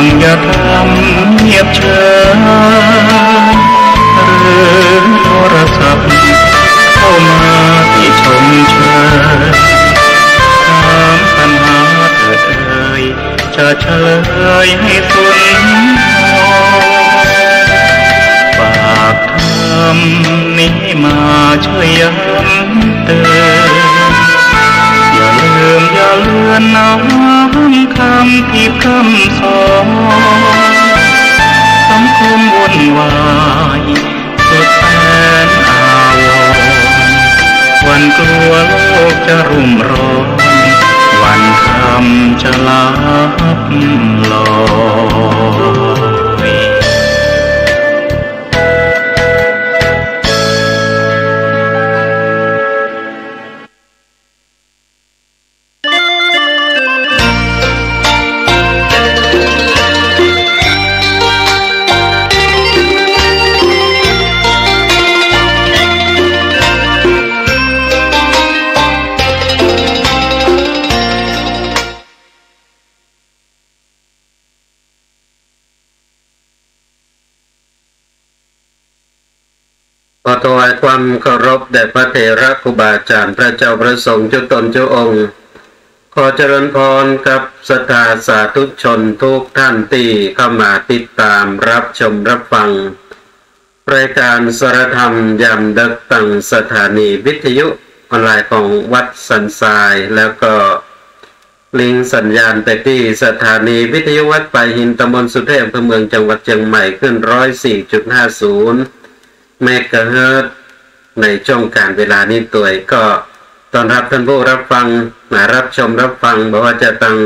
งอย่าทำเงียบเฉยหรือโทรศัพท์เข้ามาที่ชมเชยถามปัญหาเถิดเอ่ยจะเฉลยให้สุนฝากทำนี้มาช่วยย้ำเตือนอย่าลืมอย่าเลือนน้ำคำที่คำสอนสังคมวุ่นวายสุดแสนอาวรณ์วันกลัวโลกจะรุ่มร้อนวันคำจะลับลอยขอถวายความเคารพแด่พระเถระครูบาอาจารย์พระเจ้าพระสงฆ์เจ้าตนเจ้าองค์ขอเจริญพรกับศรัทธาสาธุชนทุกท่านที่เข้ามาติดตามรับชมรับฟังรายการสารธรรมยามดึกตั้งสถานีวิทยุออนไลน์ของวัดสันทรายแล้วก็ลิงก์สัญญาณไปที่สถานีวิทยุวัดป่าหินตำบลสุเทพอำเภอเมืองจังหวัดเชียงใหม่ขึ้น 104.50 เมกะเฮิรตซ์ในช่วงการเวลานี้ตัวก็ต้อนรับท่านผู้รับฟังมารับชมรับฟังบอกว่าจะตั้ง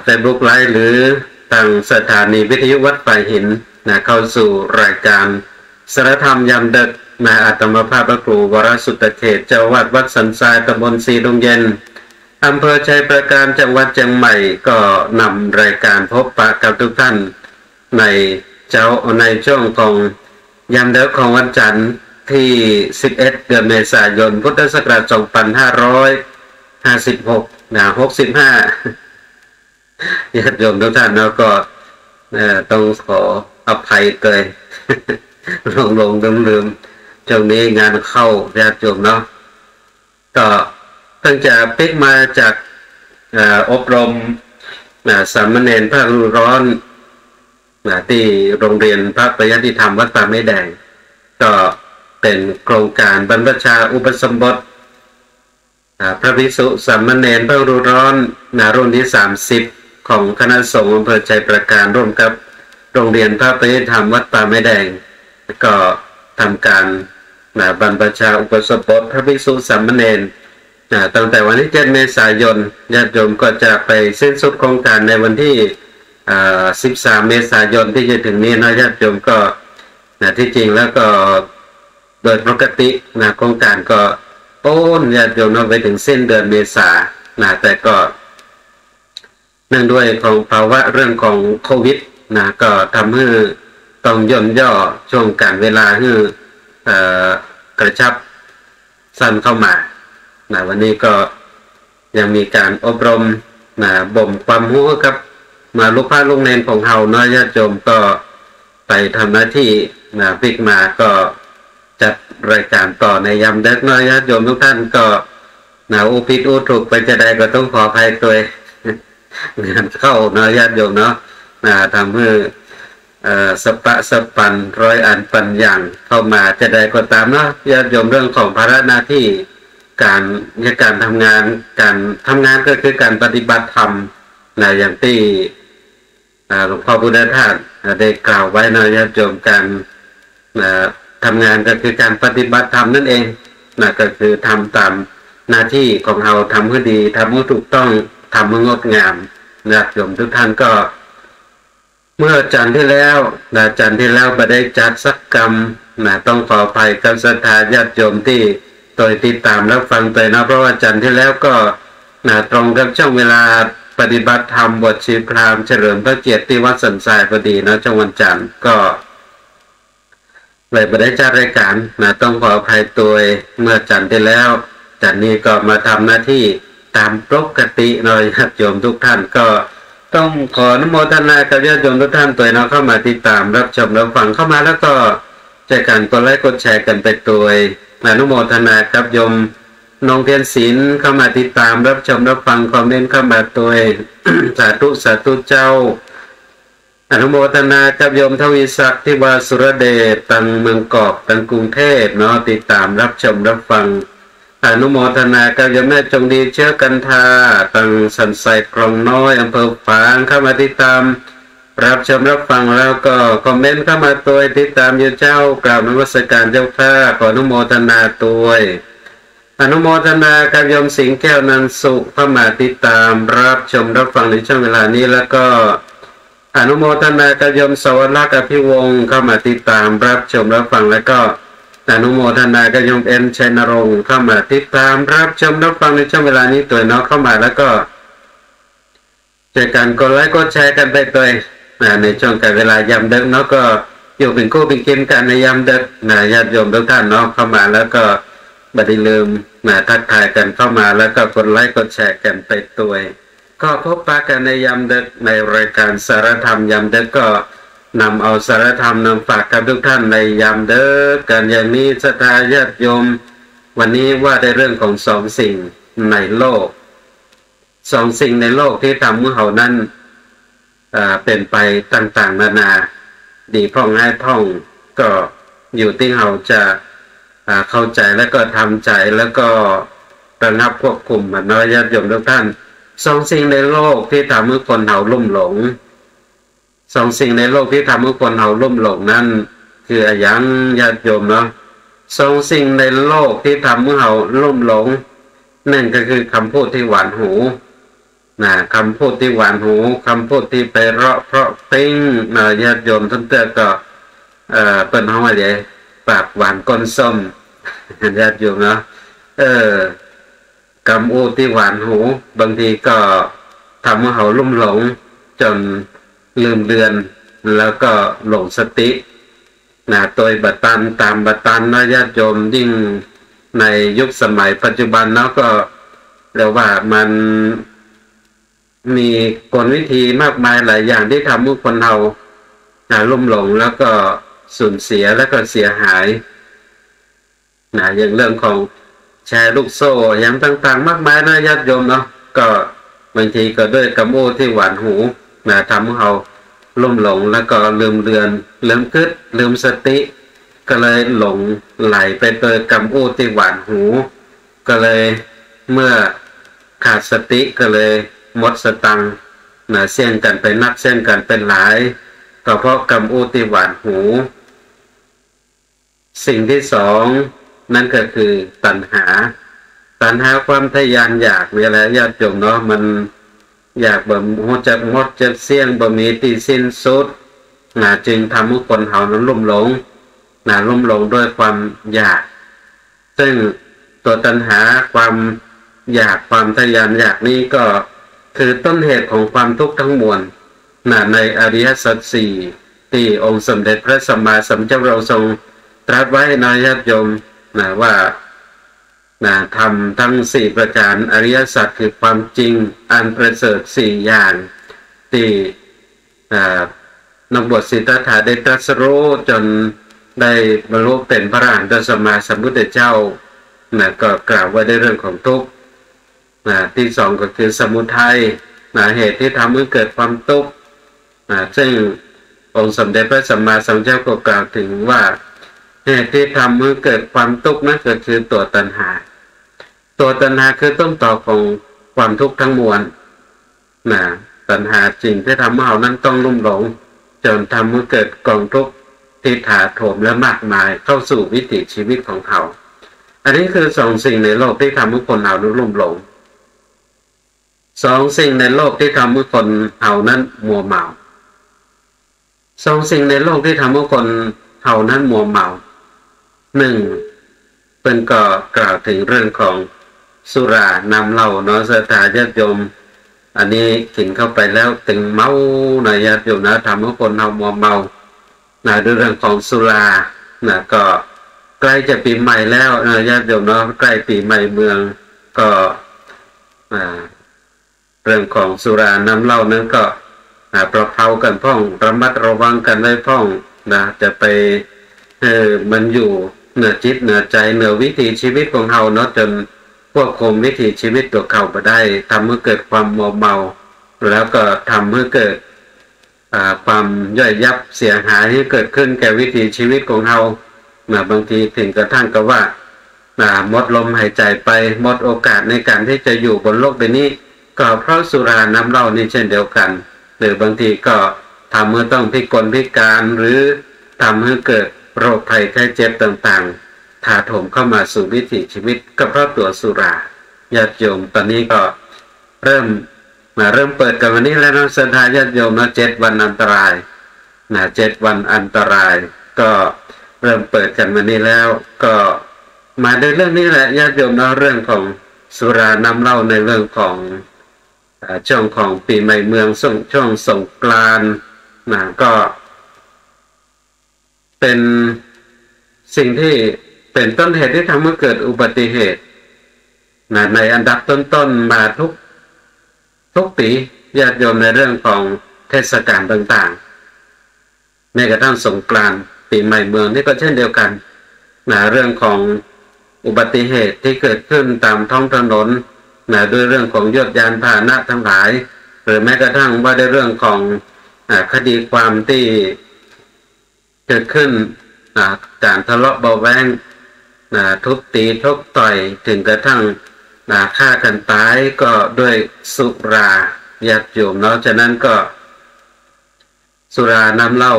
Facebook Live หรือตั้งสถานีวิทยุวัดป่าหินเข้าสู่รายการสารธรรมยามดึกอาตมาภาพพระครูวรสุตตเขตเจ้าวัดวัดสันทรายตำบลสีดงเย็นอำเภอชัยประการจังหวัดเชียงใหม่ก็นำรายการพบปะกับทุกท่านในช่วงของยามดึกของวันจันทร์ที่11เดือนเมษายนพุทธศักราช2556 65ญาติโยมทุกท่านแล้วก็ต้องขออภัยเตยลงลืมช่วงนี้งานเข้าญาติโยมเนาะก็เพิ่งจะปิกมาจากอบรมสามเณรพระฤาษีร้อนที่โรงเรียนพระปริยัติธรรมวัดป่าไม้แดงก็เป็นโครงการบรรพชาอุปสมบทพระภิกษุสามเณรพระฤาษีร้อนรุ่นที่30ของคณะสงฆ์อำเภอชัยประการร่วมกับโรงเรียนพระปริยัติธรรมวัดป่าไม้แดงก็ทำการบรรพชาอุปสมบทพระภิกษุสามเณรตั้งแต่วันที่7 เมษายนญาติโยมก็จะไปสิ้นสุดโครงการในวันที่13 เมษายนที่จะถึงนี้นะญาติโยมก็ที่จริงแล้วก็โดยปกติโครงการก็ญาติโยมไปถึงสิ้นเดือนเมษายนแต่ก็เนื่องด้วยของภาวะเรื่องของโควิดก็ทำให้ต้องย่นย่อช่วงการเวลาให้กระชับสั้นเข้ามาวันนี้ก็ยังมีการอบรมบ่มความรู้ครับมาลูกพระลูกเนนของเฮาเนาะญาติโยมก็ไปทำหน้าที่ปิกมาก็จัดรายการต่อในยามดึกเนาะญาติโยมทุกท่านก็อุปิดอุถูกไปจะได้ก็ต้องขออภัยตัวงานเข้าเนาะญาติโยมเนาะทำให้สปันร้อยอันปันอย่างเข้ามาจะได้ก็ตามเนาะญาติโยมเรื่องของภาระหน้าที่การทำงานก็คือการปฏิบัติธรรมอย่างที่หลวงพ่อพุทธทาสได้กล่าวไว้ในญาติโยมการทำงานก็คือการปฏิบัติธรรมนั่นเองก็คือทำตามหน้าที่ของเราทำให้ดีทำให้ถูกต้องทำให้งดงามญาติโยมทุกท่านก็เมื่อจันทร์ที่แล้วไปได้จัดสักกรรมต้องขออภัยกับศรัทธาญาติโยมที่ตัวติดตามรับฟังไปนะเพราะว่าจันทร์ที่แล้วก็ตรงกับช่วงเวลาปฏิบัติธรรมบทชีพรามเฉลิมพระเกียรติที่วัดสันทรายพอดีนะช่วงวันจันทร์ก็เลยไปได้จัดรายการต้องขออภัยตัวเมื่อจันทร์ที่แล้วจันทร์นี้ก็มาทำหน้าที่ตามปกติหน่อยญาติโยมทุกท่านก็ ต้องขออนุโมทนากับญาติโยมทุกท่านตัวเนาะเข้ามาติดตามรับชมรับฟังเข้ามาแล้วก็แจกกันกดไลค์กดแชร์กันไปตัวอนุโมทนากับโยมน้องเทียนศิลป์เข้ามาติดตามรับชมรับฟังคอมเมนต์เข้ามาตัว สาธุสาธุเจ้าอนุโมทนากับโยมทวีศักดิ์ที่วาสุรเดชตังเมืองกอบตังกรุงเทพเนาะติดตามรับชมรับฟังอนุโมทนากับโยมแม่จงดีเชื้อกันทาตังสันไซคลองน้อยอำเภอฝางเข้ามาติดตามรับชมรับฟังแล้วก็คอมเมนต์เข้ามาตัวติดตามอยู่เจ้ากราบนมัสการเจ้าข้าขออนุโมทนาตัวอนุโมทนากับโยมสิงห์แก้วนันสุเข้ามาติดตามรับชมรับฟังในช่วงเวลานี้แล้วก็อนุโมทนากับโยมสวรรค์อภิวงศ์เข้ามาติดตามรับชมรับฟังแล้วก็อนุโมทนากับโยมเอ็นชัยนรงค์เข้ามาติดตามรับชมรับฟังในช่วงเวลานี้ตัวเนาะเข้ามาแล้วก็เจอกันกดไลค์กดแชร์กันไปตัวในช่วงการเวลายามดึกเนาะก็อยู่เป็นคู่เป็นเกมกันในยามดึกญาติโยมทุกท่านเนาะเข้ามาแล้วก็บัดลืมทักทายกันเข้ามาแล้วก็กดไลค์กดแชร์กันไปตัวก็พบปะกันในยามดึกในรายการสารธรรมยามดึกก็นำเอาสารธรรมนำฝากกับทุกท่านในยามดึกกันอย่างนี้ศรัทธาญาติโยมวันนี้ว่าในเรื่องของสองสิ่งในโลกสองสิ่งในโลกที่ทำให้เรานั้นเป็นไปต่างๆนานาดีพ่องง่ายพ่องก็อยู่ที่เราจะเข้าใจแล้วก็ทำใจแล้วก็ระงับควบคุมมันญาติโยมทุกท่านสองสิ่งในโลกที่ทำให้คนเราลุ่มหลงสองสิ่งในโลกที่ทำให้คนเราลุ่มหลงนั้นคืออย่างญาติโยมเนาะสองสิ่งในโลกที่ทำให้เราลุ่มหลงนั่นก็คือคำพูดที่หวานหูคำพูดที่หวานหูคำพูดที่ไปเพราะปิ้งญาติโยมท่านเตอก็เป็นห้องอะไรปากหวานก้นส้มญาติโยมเนาะคำพูดที่หวานหูบางทีก็ทำให้เราลุ่มหลงจนลืมเลือนแล้วก็หลงสติโดยบัตันตามบัตันนะญาติโยมยิ่งในยุคสมัยปัจจุบันเนาะก็เรียกว่ามันมีกลวิธีมากมายหลายอย่างที่ทำให้คนเราลุ่มหลงแล้วก็สูญเสียแล้วก็เสียหายอย่างเรื่องของแชร์ลูกโซ่อย่างต่างๆมากมายนะญาติโยมเนาะก็บางทีก็ด้วยคำพูดที่หวานหูทำให้เราลุ่มหลงแล้วก็ลืมเลือนลืมคิดลืมสติก็เลยหลงไหลไปเจอคำพูดที่หวานหูก็เลยเมื่อขาดสติก็เลยหมดสตังค์เสี่ยงกันไปนักเสี่ยงกันเป็นหลายก็เพราะคำพูดที่หวานหูสิ่งที่สองนั่นก็คือตัณหาความทะยานอยากมีอะไรญาติโยมเนาะมันอยากบ่หัวจักหมดจักเสี่ยงบ่มีที่สิ้นสุดจึงทำให้คนเรานั้นลุ่มหลงด้วยความอยากซึ่งตัวตัณหาความอยากความทะยานอยากนี้ก็คือต้นเหตุของความทุกข์ทั้งมวลในอริยสัจสี่ที่องค์สมเด็จพระสัมมาสัมพุทธเจ้าเราทรงตรัสไว้ในญาติโยมว่าทำทั้งสี่ประการอริยสัจคือความจริงอันประเสริฐสี่อย่างที่นักบวชสิทธัตถะได้ตรัสรู้จนได้บรรลุเป็นพระอรหันตสัมมาสัมพุทธเจ้าก็กล่าวไว้ในเรื่องของทุกข์ที่สองก็คือสมุทัยเหตุที่ทำให้เกิดความทุกข์ซึ่งองค์สมเด็จพระสัมมาสัมพุทธเจ้าก็กล่าวถึงว่าเหตุที่ทำให้เกิดความทุกข์นั่นก็คือตัวตัณหาคือต้นตอของความทุกข์ทั้งมวลตัณหาจริงที่ทำให้เรานั้นต้องลุ่มหลงจนทำให้เกิดกองทุกข์ที่ถาโถมและมากมายเข้าสู่วิถีชีวิตของเขาอันนี้คือสองสิ่งในโลกที่ทำให้คนเราลุ่มหลงสองสิ่งในโลกที่ทำให้คนเรานั้นมัวเมาสองสิ่งในโลกที่ทำให้คนเรานั้นมัวเมาหนึ่งเป็นก็กล่าวถึงเรื่องของสุรานำเหล้าเนาะศรัทธาญาติโยมอันนี้กินเข้าไปแล้วถึงเมาญาติโยมทำให้คนเรามัวเมาด้วยเรื่องของสุราก็ใกล้จะปีใหม่แล้วญาติโยมเนาะใกล้ปีใหม่เมืองก็เรื่องของสุรานำเหล้านั้นก็ ประเพรากันพ้องระมัดระวังกันไว้พ้องนะจะไปมันอยู่เหนือจิตเหนือใจเหนือวิถีชีวิตของเราเนาะจนควบคุมวิถีชีวิตตัวเขาไปได้ทำให้เกิดความมัวเมาแล้วก็ทำให้เกิดความย่อยยับเสียหายที่เกิดขึ้นแก่วิถีชีวิตของเราบางทีถึงกระทั่งกับว่าหมดลมหายใจไปหมดโอกาสในการที่จะอยู่บนโลกใบนี้ก็เพราะสุราน้ำเหล้านี่เช่นเดียวกันหรือบางทีก็ทำให้ต้องพิกลพิการหรือทำให้เกิดโรคภัยไข้เจ็บต่างๆถาโถมเข้ามาสู่วิถีชีวิตก็เพราะตัวสุราญาติโยมตอนนี้ก็เริ่มเปิดกันวันนี้แล้วนะศรัทธาญาติโยมนะ7 วันอันตราย7 วันอันตรายก็เริ่มเปิดกันวันนี้แล้วก็มาในเรื่องนี้แหละญาติโยมนะเรื่องของสุราน้ำเหล้าในเรื่องของช่วงของปีใหม่เมืองช่วงสงกรานต์ก็เป็นสิ่งที่เป็นต้นเหตุที่ทำให้เกิดอุบัติเหตุในอันดับต้นๆมาทุกปีญาติโยมในเรื่องของเทศกาลต่างๆในกระทั่งสงกรานต์ปีใหม่เมืองนี่ก็เช่นเดียวกันเรื่องของอุบัติเหตุที่เกิดขึ้นตามท้องถนนด้วยเรื่องของยศยานพาหนะทั้งหลายหรือแม้กระทั่งว่าในเรื่องของคดีความที่เกิดขึ้นการทะเลาะเบาแวงทุบตีชกต่อยถึงกระทั่งฆ่ากันตายก็ด้วยสุราญาติโยมเนาะฉะนั้นก็สุราน้ำเหล้า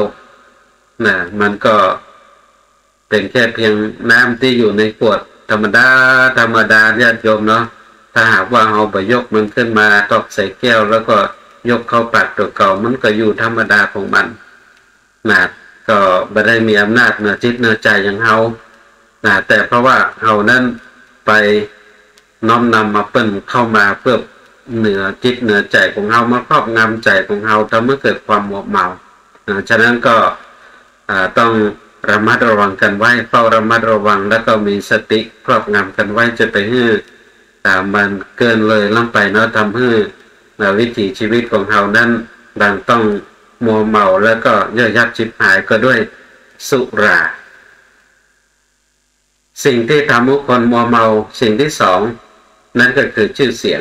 มันก็เป็นแค่เพียงน้ำที่อยู่ในขวดธรรมดาญาติโยมเนาะถ้าหากว่าเราไปยกมันขึ้นมาตอกใส่แก้วแล้วก็ยกเข้าปากตัวเก่ามันก็อยู่ธรรมดาของมันก็ไม่ได้มีอำนาจเหนือจิตเหนือใจอย่างเราแต่เพราะว่าเรานั้นไปน้อมนำมาเปิ้นเข้ามาเพื่อเหนือจิตเหนือใจของเรามาครอบงำใจของเราทำให้เกิดความมัวเมาฉะนั้นก็ต้องระมัดระวังกันไว้เฝ้าระมัดระวังแล้วก็มีสติครอบงำกันไว้จะไปให้มันเกินเลยล้ำไปเนาะทำให้วิถีชีวิตของเรานั้นดังต้องมัวเมาแล้วก็ย่อยยับชิบหายก็ด้วยสุราสิ่งที่ทำให้คนมัวเมาสิ่งที่สองนั่นก็คือชื่อเสี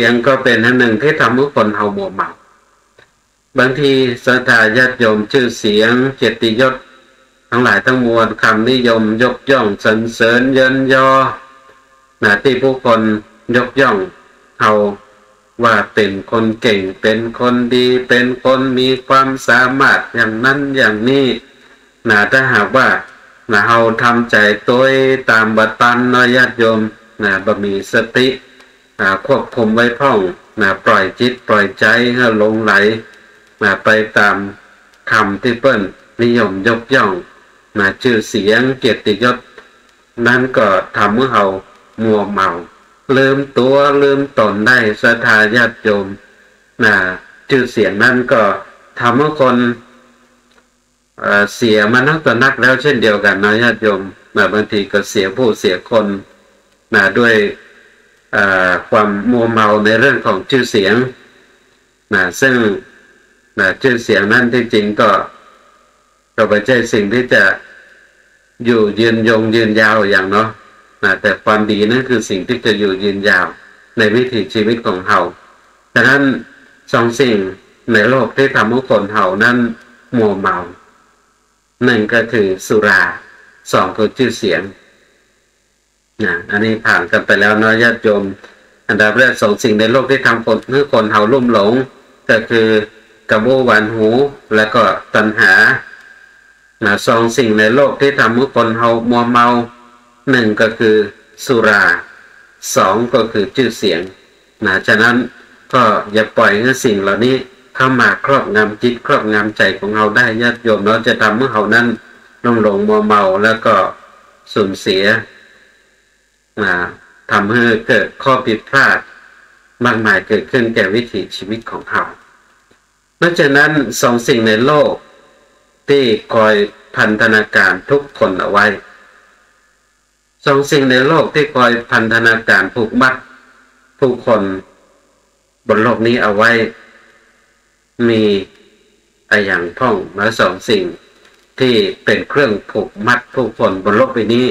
ยงก็เป็นอันหนึ่งที่ทำให้คนเรามัวเมาบางทีศรัทธาญาติโยมชื่อเสียงเกียรติยศทั้งหลายทั้งมวลคำนิยมยกย่องสรรเสริญเยินยอที่ผู้คนยกย่องเขาว่าเป็นคนเก่งเป็นคนดีเป็นคนมีความสามารถอย่างนั้นอย่างนี้ถ้าหากว่าเราทำใจตัวตามบัตตันน้อยญาติโยมบ่มีสติควบคุมไว้พร่องปล่อยจิตปล่อยใจให้หลงไหลไปตามคำที่เปิ้นนิยมยกย่องชื่อเสียงเกียรติยศนั้นก็ทำให้เรามัวเมาลืมตัวลืมตนได้ศรัทธาญาติโยมชื่อเสียงนั้นก็ทำให้คนเสียมานักต่อนักแล้วเช่นเดียวกันนะญาติโยมบางทีก็เสียผู้เสียคนด้วยความมัวเมาในเรื่องของชื่อเสียงซึ่งชื่อเสียงนั้นที่จริงก็ไม่ใช่สิ่งที่จะอยู่ยืนยาวอย่างเนาะแต่ความดีนั่นคือสิ่งที่จะอยู่ยืนยาวในวิถีชีวิตของเราดังนั้นสองสิ่งในโลกที่ทำให้คนเรานั้นมัวเมาหนึ่งก็คือสุราสองคือชื่อเสียงอันนี้ผ่านกันไปแล้วเนาะญาติโยมอันดับแรกสองสิ่งในโลกที่ทำให้คนเราลุ่มหลงก็คือกระโบหวานหูและก็ตัณหาสองสิ่งในโลกที่ทำให้คนเรามัวเมาหนึ่งก็คือสุราสองก็คือชื่อเสียงฉะนั้นก็อย่าปล่อยให้สิ่งเหล่านี้เข้ามาครอบงำจิตครอบงำใจของเราได้ญาติโยมเราจะทำให้เรานั้นหลงมัวเมาแล้วก็สูญเสียทำให้เกิดข้อผิดพลาดมากมายเกิดขึ้นแก่วิถีชีวิตของเราเพราะฉะนั้นสองสิ่งในโลกที่คอยพันธนาการทุกคนเอาไว้สองสิ่งในโลกที่คอยพันธนาการผูกมัดผู้คนบนโลกนี้เอาไว้ มีอย่างพ่องมาสองสิ่งที่เป็นเครื่องผูกมัดผู้คนบนโลกใบนี้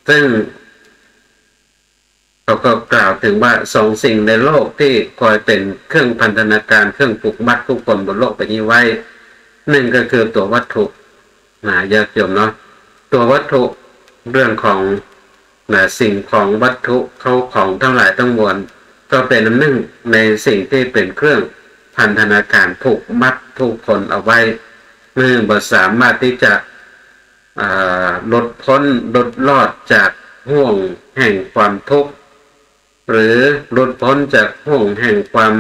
ซึ่งเขาก็กล่าวถึงว่าสองสิ่งในโลกที่คอยเป็นเครื่องพันธนาการเครื่องผูกมัดผู้คนบนโลกใบนี้ไว้หนึ่งก็คือตัววัตถุญาติโยมเนาะตัววัตถุเรื่องของสิ่งของวัตถุเข้าของทั้งหลายทั้งมวลก็เป็นหนึ่งในสิ่งที่เป็นเครื่องพันธนาการผูกมัดผู้คนเอาไว้เมื่อบ่สามารถที่จะหลุดพ้นหลุดรอดจากห่วงแห่งความทุกข์หรือหลุดพ้นจากห่วงแห่งความ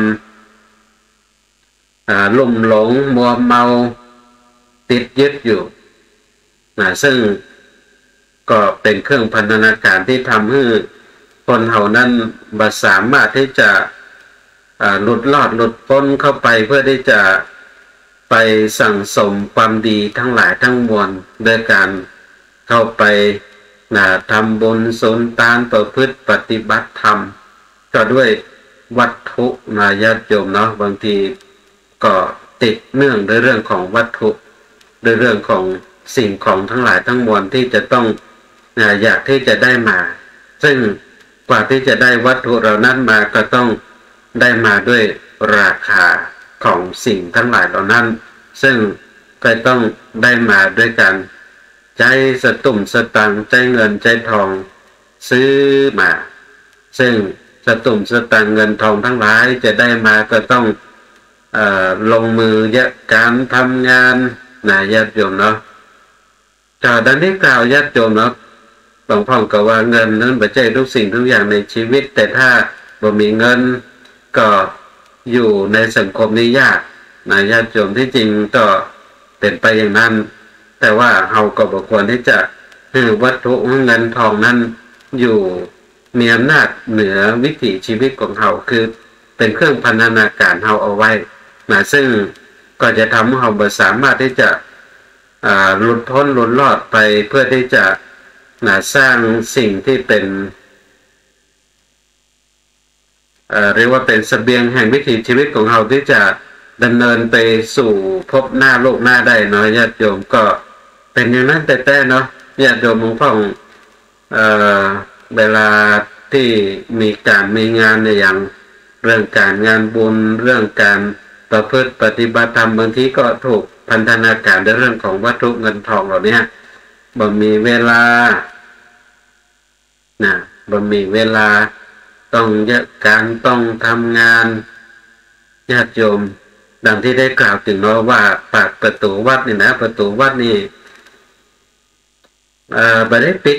ลุ่มหลงมัวเมาติดยึดอยู่ซึ่งก็เป็นเครื่องพันธนาการที่ทำให้คนเหล่านั้นบ่สามารถที่จะหลุดรอดหลุดพ้นเข้าไปเพื่อที่จะไปสั่งสมความดีทั้งหลายทั้งมวลโดยการเข้าไปทำบุญสุนทานประพฤติปฏิบัติธรรมก็ด้วยวัตถุญาติโยมเนาะบางทีก็ติดเนื่องด้วยเรื่องของวัตถุด้วยเรื่องของสิ่งของทั้งหลายทั้งมวลที่จะต้องอยากที่จะได้มาซึ่งกว่าที่จะได้วัตถุเหล่านั้นมาก็ต้องได้มาด้วยราคาของสิ่งทั้งหลายเหล่านั้นซึ่งก็ต้องได้มาด้วยการใช้สตุ้มสตังค์ใช้เงินใช้ทองซื้อมาซึ่งสตุ้มสตังค์เงินทองทั้งหลายจะได้มาก็ต้องลงมือการทำงานญาติโยมเนาะดังที่กล่าวญาติโยมเนาะหลวงพ่อก็ว่าเงินนั้นไม่ใช่ทุกสิ่งทุกอย่างในชีวิตแต่ถ้าบ่มีเงินก็อยู่ในสังคมนี้ยากญาติโยมที่จริงก็เป็นไปอย่างนั้นแต่ว่าเราก็บ่ควรที่จะให้วัตถุเงินทองนั้นอยู่มีอำนาจเหนือวิถีชีวิตของเราคือเป็นเครื่องพันธนาการเราเอาไว้ซึ่งก็จะทำให้เราบ่สามารถที่จะหลุดพ้นหลุดรอดไปเพื่อที่จะสร้างสิ่งที่เป็นเรียกว่าเป็นเสบียงแห่งวิถีชีวิตของเราที่จะดำเนินไปสู่พบหน้าโลกหน้าได้เนาะญาติโยมก็เป็นอย่างนั้นแต่เนาะญาติโยมของพ่องเวลาที่มีการมีงานในอย่างเรื่องการงานบุญเรื่องการประพฤติปฏิบัติธรรมบางทีก็ถูกพันธนาการในเรื่องของวัตถุเงินทองเหล่านี้บ่มีเวลาบ่มีเวลาต้องการต้องทำงานญาติโยมดังที่ได้กล่าวถึงเนาะว่าปากประตูวัดนี่นะประตูวัดนี่บ่ได้ปิด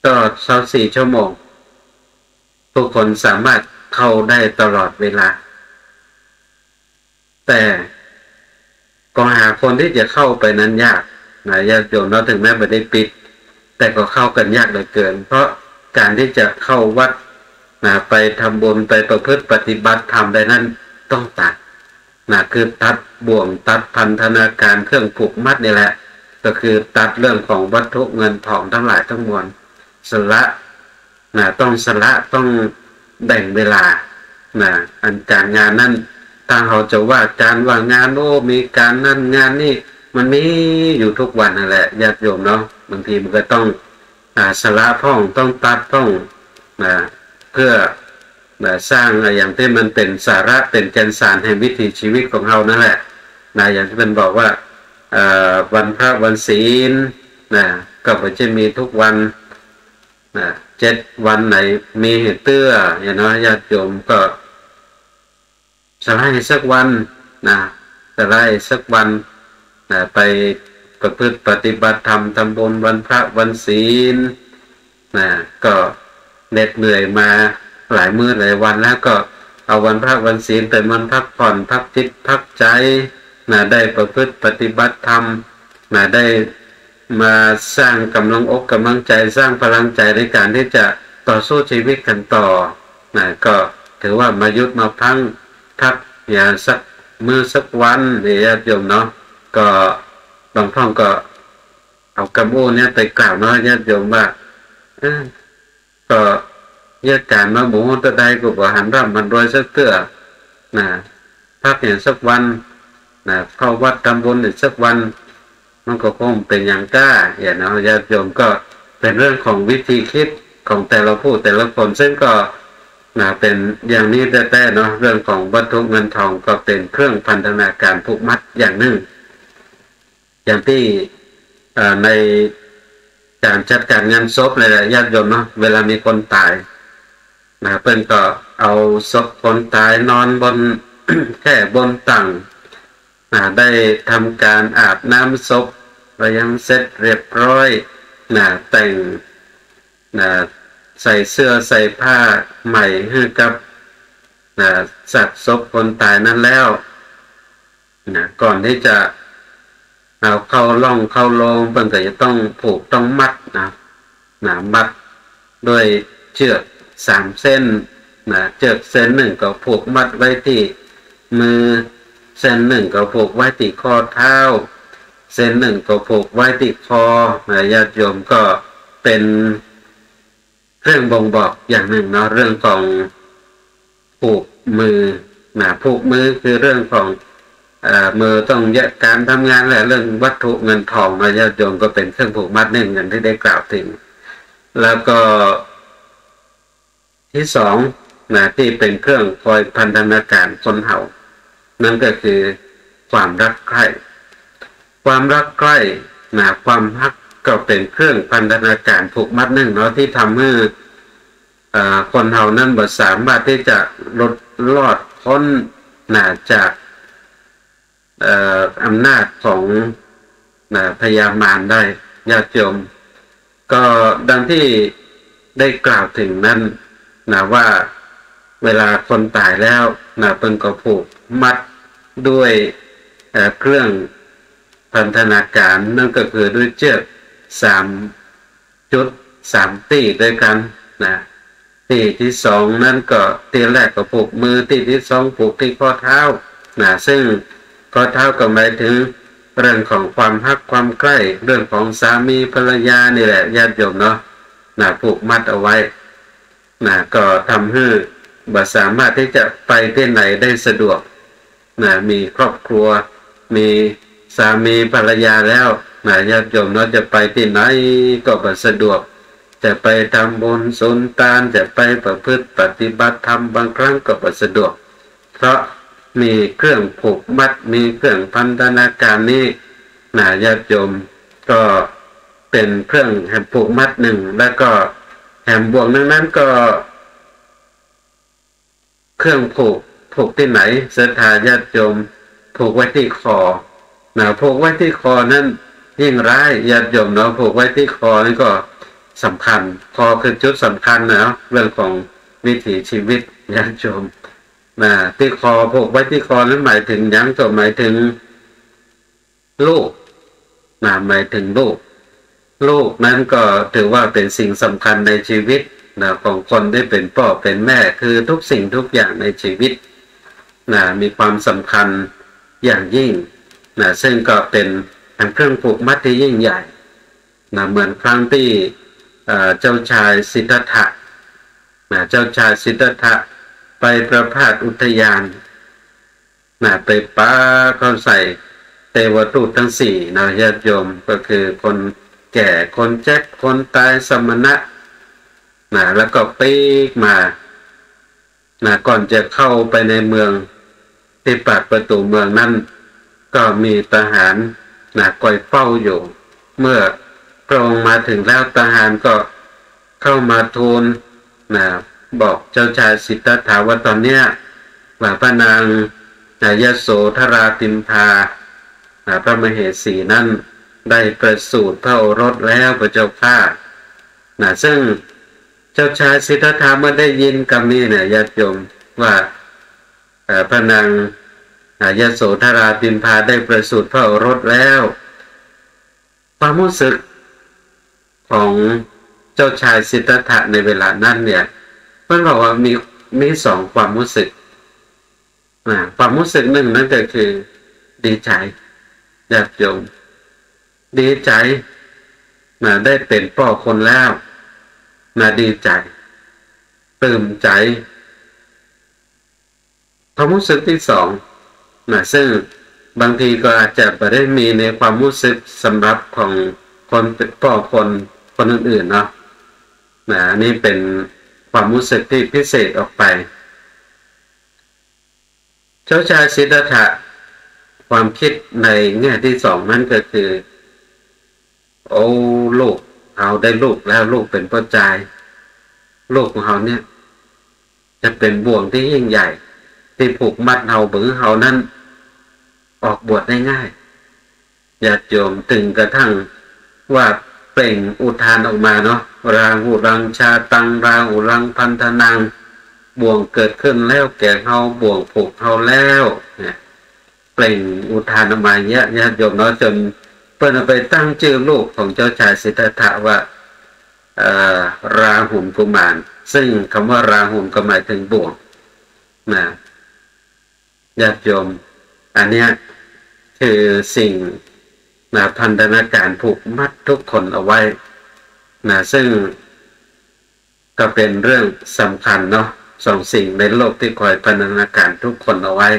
ตลอด24ชั่วโมงทุกคนสามารถเข้าได้ตลอดเวลาแต่ก็หาคนที่จะเข้าไปนั้นยากญาติโยมเนาะถึงแม้บ่ได้ปิดแต่ก็เข้ากันยากเหลือเกินเพราะการที่จะเข้าวัดไปทำบุญไปประพฤติปฏิบัติธรรมได้นั้นต้องตัดคือตัดบ่วงตัดพันธนาการเครื่องผูกมัดนี่แหละก็คือตัดเรื่องของวัตถุเงินทองทั้งหลายทั้งมวลสละต้องสละต้องแบ่งเวลาอันการงานนั้นทางเขาจะว่าการว่างานมีการนั่นงานนี่มันมีอยู่ทุกวันนั่นแหละญาติโยมเนาะบางทีมันก็ต้องสละพ่องต้องตัดพ่องเพื่อสร้างอย่างที่มันเป็นสาระเป็นแก่นสารแห่งวิถีชีวิตของเรานั่นแหละอย่างที่มันบอกว่าวันพระวันศีลก็จะมีทุกวัน7 วันไหนมีเหตุเตื้ออย่างน้อยญาติโยมก็สละให้สักวันสละให้สักวันไปประพฤติปฏิบัติธรรมทำบุญวันพระวันศีลก็เหน็ดเหนื่อยมาหลายมื้อหลายวันแล้วก็เอาวันพระวันศีลเป็นวันพักผ่อนพักจิตพักใจได้ประพฤติปฏิบัติธรรมได้มาสร้างกำลังอกกำลังใจสร้างพลังใจในการที่จะต่อสู้ชีวิตกันต่อก็ถือว่ามายุดมาพักอย่างสักมื้อสักวันญาติโยมเนาะก็บางท่องก็เอากระบู้เนี่ยไปกล่าวเนาะญาติโยมว่าก็ญาติการมาหมู่ตะใดก็บ่หันร่ำมันรวยสักเตื้อ พักอย่างสักวันนะเข้าวัดทำบุญอีกสักวันมันก็คงเป็นอย่างกล้าอย่างนะญาติโยมก็เป็นเรื่องของวิธีคิดของแต่ละผู้แต่ละคนซึ่งก็นะเป็นอย่างนี้แต่เนาะเรื่องของวัตถุเงินทองก็เป็นเครื่องพันธนาการผูกมัดอย่างหนึ่งอย่างที่ในการจัดการงานศพเลยแหละญาติโยมเนาะเวลามีคนตายนะเพิ่นก็เอาศพคนตายนอนบน แค่บนตังได้ทำการอาบน้ำศพระยังเสร็จเรียบร้อยแต่งใส่เสื้อใส่ผ้าใหม่ให้กับสัตว์ศพคนตายนั้นแล้วก่อนที่จะเอาเข้าล่องเข้าโลงเพิ่นก็จะต้องผูกต้องมัดมัดด้วยเชือก3 เส้นเชือกเส้นหนึ่งก็ผูกมัดไว้ที่มือเส้นหนึ่งก็ผูกไว้ที่ข้อเท้าเส้นหนึ่งก็ผูกไว้ที่คอญาติโยมก็เป็นเรื่องบ่งบอกอย่างหนึ่งเนาะเรื่องของผูกมือผูกมือคือเรื่องของมือต้องแยกการทำงานและเรื่องวัตถุเงินทองญาติโยมก็เป็นเครื่องผูกมัดหนึ่งอย่างที่ได้กล่าวถึงแล้วก็ที่สองที่เป็นเครื่องคอยพันธนาการคนเฮานั่นก็คือความรักใคร่ความรักใคร่ความฮักก็เป็นเครื่องพันธนาการผูกมัดหนึ่งเนาะที่ทำให้คนเฮานั้นบ่สามารถที่จะหลุดรอดพ้นจากอำนาจของพญามารได้ญาติโยมก็ดังที่ได้กล่าวถึงนั้นว่าเวลาคนตายแล้วเพิ่นก็ผูกมัดด้วยเครื่องพันธนาการนั่นก็คือด้วยเชือก3 จุด3ตีด้วยกันตีที่2นั้นก็ตีแรกก็ผูกมือตีที่2ผูกที่ข้อเท้าซึ่งข้อเท้าก็หมายถึงเรื่องของความฮักความใกล้เรื่องของสามีภรรยานี่แหละญาติโยมเนาะผูกมัดเอาไว้ก็ทำให้บ่สามารถที่จะไปที่ไหนได้สะดวกมีครอบครัวมีสามีภรรยาแล้วญาติโยมเนาะจะไปที่ไหนก็บ่สะดวกจะไปทำบุญสุนทานจะไปประพฤติปฏิบัติธรรมบางครั้งก็บ่สะดวกเพราะมีเครื่องผูกมัดมีเครื่องพันธนาการนี้ญาติโยมก็เป็นเครื่องแห่งผูกมัดหนึ่งแล้วก็แห่งบ่วงนั้นก็เครื่องผูกที่ไหนศรัทธาญาติโยมผูกไว้ที่คอผูกไว้ที่คอนั้นยิ่งร้ายญาติโยมเนาะผูกไว้ที่คอนี่ก็สำคัญคอคือจุดสำคัญนะเรื่องของวิถีชีวิตญาติโยมที่คอผูกไว้ที่คอนั้นหมายถึงยังก็หมายถึงลูกหมายถึงลูกนั้นก็ถือว่าเป็นสิ่งสำคัญในชีวิตของคนได้เป็นพ่อเป็นแม่คือทุกสิ่งทุกอย่างในชีวิตมีความสำคัญอย่างยิ่งซึ่งก็เป็นเครื่องผูกมัดที่ยิ่งใหญ่เหมือนครั้งที่เจ้าชายสิทธัตถะเจ้าชายสิทธัตถะไปประพาสอุทยานไปป้าเขาใส่เทวทูตทั้ง4ญาติโยมก็คือคนแก่คนเจ็บคนตายสมณะแล้วก็ปีกมาก่อนจะเข้าไปในเมืองที่ปากประตูเมืองนั้นก็มีทหารคอยเฝ้าอยู่เมื่อพระองค์มาถึงแล้วทหารก็เข้ามาทูลบอกเจ้าชายสิทธัตถะว่าตอนเนี้ยพระนางยโสธราติมพาพระมเหสีนั้นได้ประสูติพระโอรสแล้วพระเจ้าข้าซึ่งเจ้าชายสิทธัตถะเมื่อได้ยินคำนี้ญาติโยมว่าพระนางยโสธราติมพาได้ประสูติพระโอรสแล้วความรู้สึกของเจ้าชายสิทธัตถะในเวลานั้นเนี่ยเพิ่นบอกว่ามี2ความรู้สึกความรู้สึกหนึ่งนั่นก็คือดีใจญาติโยมดีใจได้เป็นพ่อคนแล้วดีใจปลื้มใจความรู้สึกที่2 นะซึ่งบางทีก็อาจจะไม่ได้มีในความรู้สึกสำหรับของคนพ่อคนอื่นๆเนาะนะนี่เป็นความรู้สึกที่พิเศษออกไปเจ้าชายสิทธัตถะความคิดในแง่ที่สองนั่นก็คือโอ้ลูกเราได้ลูกแล้วลูกเป็นพ่อชายลูกของเราเนี่ยจะเป็นบ่วงที่ยิ่งใหญ่ที่ผูกมัดเราบึงเรานั้นออกบวชได้ง่ายญาติโยมถึงกระทั่งว่าเปล่งอุทานออกมาเนาะราหูรังชาตังราหูรังพันธนังบ่วงเกิดขึ้นแล้วแก่เราบ่วงผูกเราแล้วเนี่ยเปล่งอุทานออกมาเยอะญาติโยมเนาะจนเพิ่นเอาไปตั้งชื่อลูกของเจ้าชายสิทธัตถะว่าราหุลกุมารซึ่งคำว่าราหุลก็หมายถึงบ่วงนะญาติโยมอันเนี้ยคือสิ่งพันธนาการผูกมัดทุกคนเอาไว้นะซึ่งก็เป็นเรื่องสำคัญเนาะสองสิ่งในโลกที่คอยพันธนาการทุกคนเอาไว้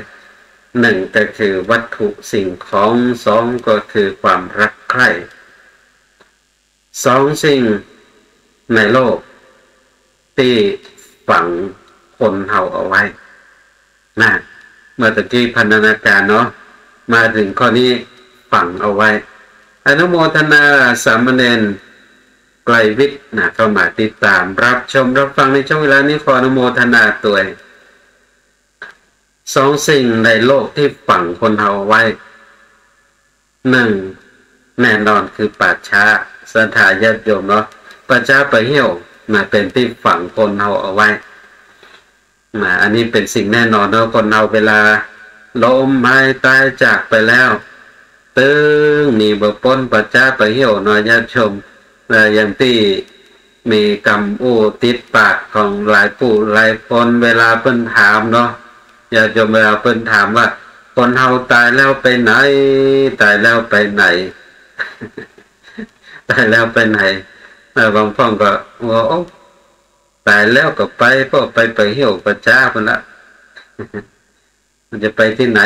หนึ่งก็คือวัตถุสิ่งของสองก็คือความรักใคร่สองสิ่งในโลกที่ฝังคนเฮาเอาไว้นะเมื่อตะกี้พันธนาการเนาะมาถึงข้อนี้ฝังเอาไว้อนุโมทนาสามเณรไกลวิทย์นะเข้ามาติดตามรับชมรับฟังในช่วงเวลานี้ขออนุโมทนาตัวสองสิ่งในโลกที่ฝังคนเฮาไว้หนึ่งแน่นอนคือป่าช้าสถานญาติโยมเนาะป่าช้าป่าเหี่ยวนะเป็นที่ฝังคนเฮาเอาไว้นะอันนี้เป็นสิ่งแน่นอนเนาะคนเฮาเวลาล้มหายตายจากไปแล้วตึงมีบ่พ้นป่าช้าป่าเหี่ยวเนาะญาติชมอย่างที่มีกรรมอู้ติดปากของหลายผู้หลายคนเวลาเพิ่นถามเนาะญาติโยมเวลาเพิ่นถามว่าคนเฮาตายแล้วไปไหนตายแล้วไปไหน ตายแล้วไปไหนบางพ่อก็ว่าโอ้ตายแล้วก็ไปก็ไปเหี่ยวป่าช้าพุ่นละ มันจะไปที่ไหน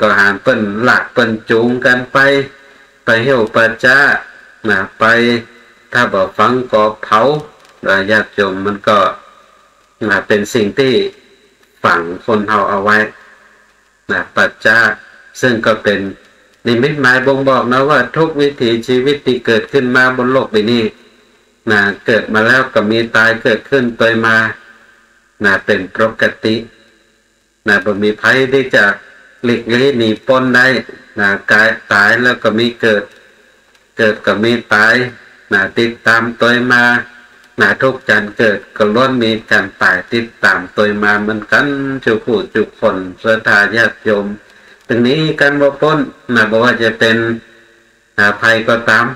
ก็หาเปิ้นหลักเปิ้นจูงกันไปเหี่ยวป่าช้านะไปถ้าบ่ฟังก็เผาญาติโยมมันก็เป็นสิ่งที่ฝังคนเฮาเอาไว้นะป่าช้าซึ่งก็เป็นนิมิตหมายบ่งบอกนะว่าทุกวิถีชีวิตที่เกิดขึ้นมาบนโลกใบนี้นะเกิดมาแล้วก็มีตายเกิดขึ้นไปมานะเป็นปกตินะบ่มีภัยที่จะหลีกเลี่ยงหนีพ้นได้นะกายตายแล้วก็มีเกิดก็มีตายนะติดตามตัวมานะทุกจันเกิดก็ล้วนมีการตายติดตามตัวมาเหมือนกันทุกผู้ทุกคนศรัทธาญาติโยมตรงนี้การบ่พ้นนะบ่ว่าจะเป็นภัยก็ตาม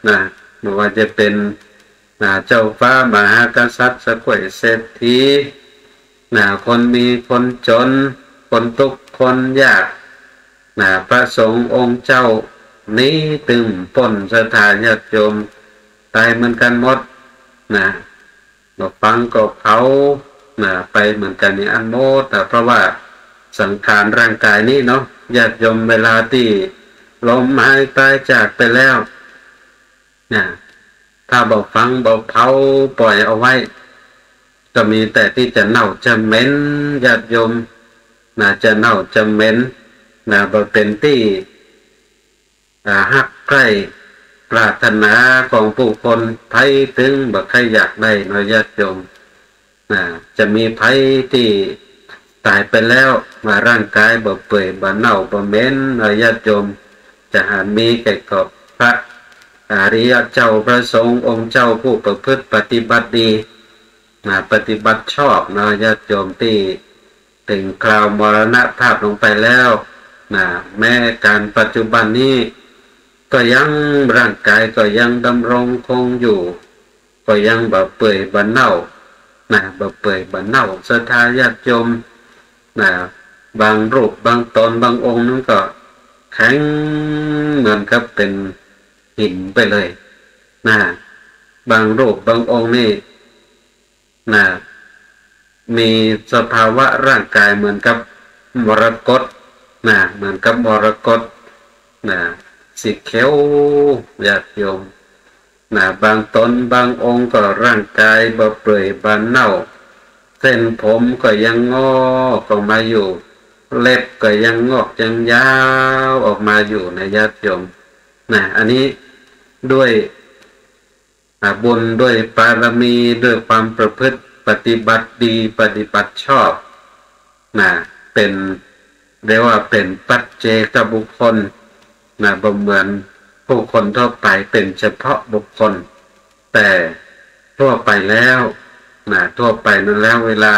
นะบ่ว่าจะเป็นเจ้าฟ้ามหากษัตริย์สกวยเศรษฐีคนมีคนจนคนทุกข์คนยากพระสงฆ์องค์เจ้านี้ตึงพ้นศรัทธาญาติโยมตายเหมือนกันหมดบ่ฟังก็เผาไปเหมือนกันนี่อันโมดเพราะว่าสังขารร่างกายนี้เนาะญาติโยมเวลาที่ลมหายตายจากไปแล้วถ้าบ่ฟังบ่เผาปล่อยเอาไว้ก็มีแต่ที่จะเน่าจะเหม็นญาติโยมจะเน่าจะเหม็นบ่เป็นที่ฮักใกล้ปรารถนาของผู้คนภัยถึงบ่ใครอยากได้เนาะญาติโยมจะมีภัยที่ตายไปแล้วมาร่างกายบ่เปื่อยบ่เน่าบ่เหม็นเนาะญาติโยมจะหามีแก่กับพระอริยเจ้าพระสงฆ์องค์เจ้าผู้ประพฤติปฏิบัติดีปฏิบัติชอบนะญาติโยมที่ถึงคราวมรณภาพลงไปแล้วแม้การปัจจุบันนี้ก็ยังร่างกายก็ยังดำรงคงอยู่ก็ยังบ่เปื่อยบ่เน่าบ่เปื่อยบ่เน่าศรัทธาญาติโยมบางรูปบางตนบางองค์นั้นก็แข็งเหมือนกับเป็นหินไปเลยบางรูปบางองค์นี่มีสภาวะร่างกายเหมือนกับมรกต นะเหมือนกับมรกตนะสีเขียวญาติโยมนะบางตนบางองค์ก็ร่างกายบ่เปื่อยบานเน่าเส้นผมก็ยังงอกออกมาอยู่เล็บก็ยังงอกยังยาวออกมาอยู่ในญาติโยมนะอันนี้ด้วยบุญด้วยบารมีด้วยความประพฤติปฏิบัติดีปฏิบัติชอบนะเป็นเรียกว่าเป็นปัจเจกบุคคลนะบ่เหมือนผู้คนทั่วไปเป็นเฉพาะบุคคลแต่ทั่วไปแล้วนะทั่วไปนั้นแล้วเวลา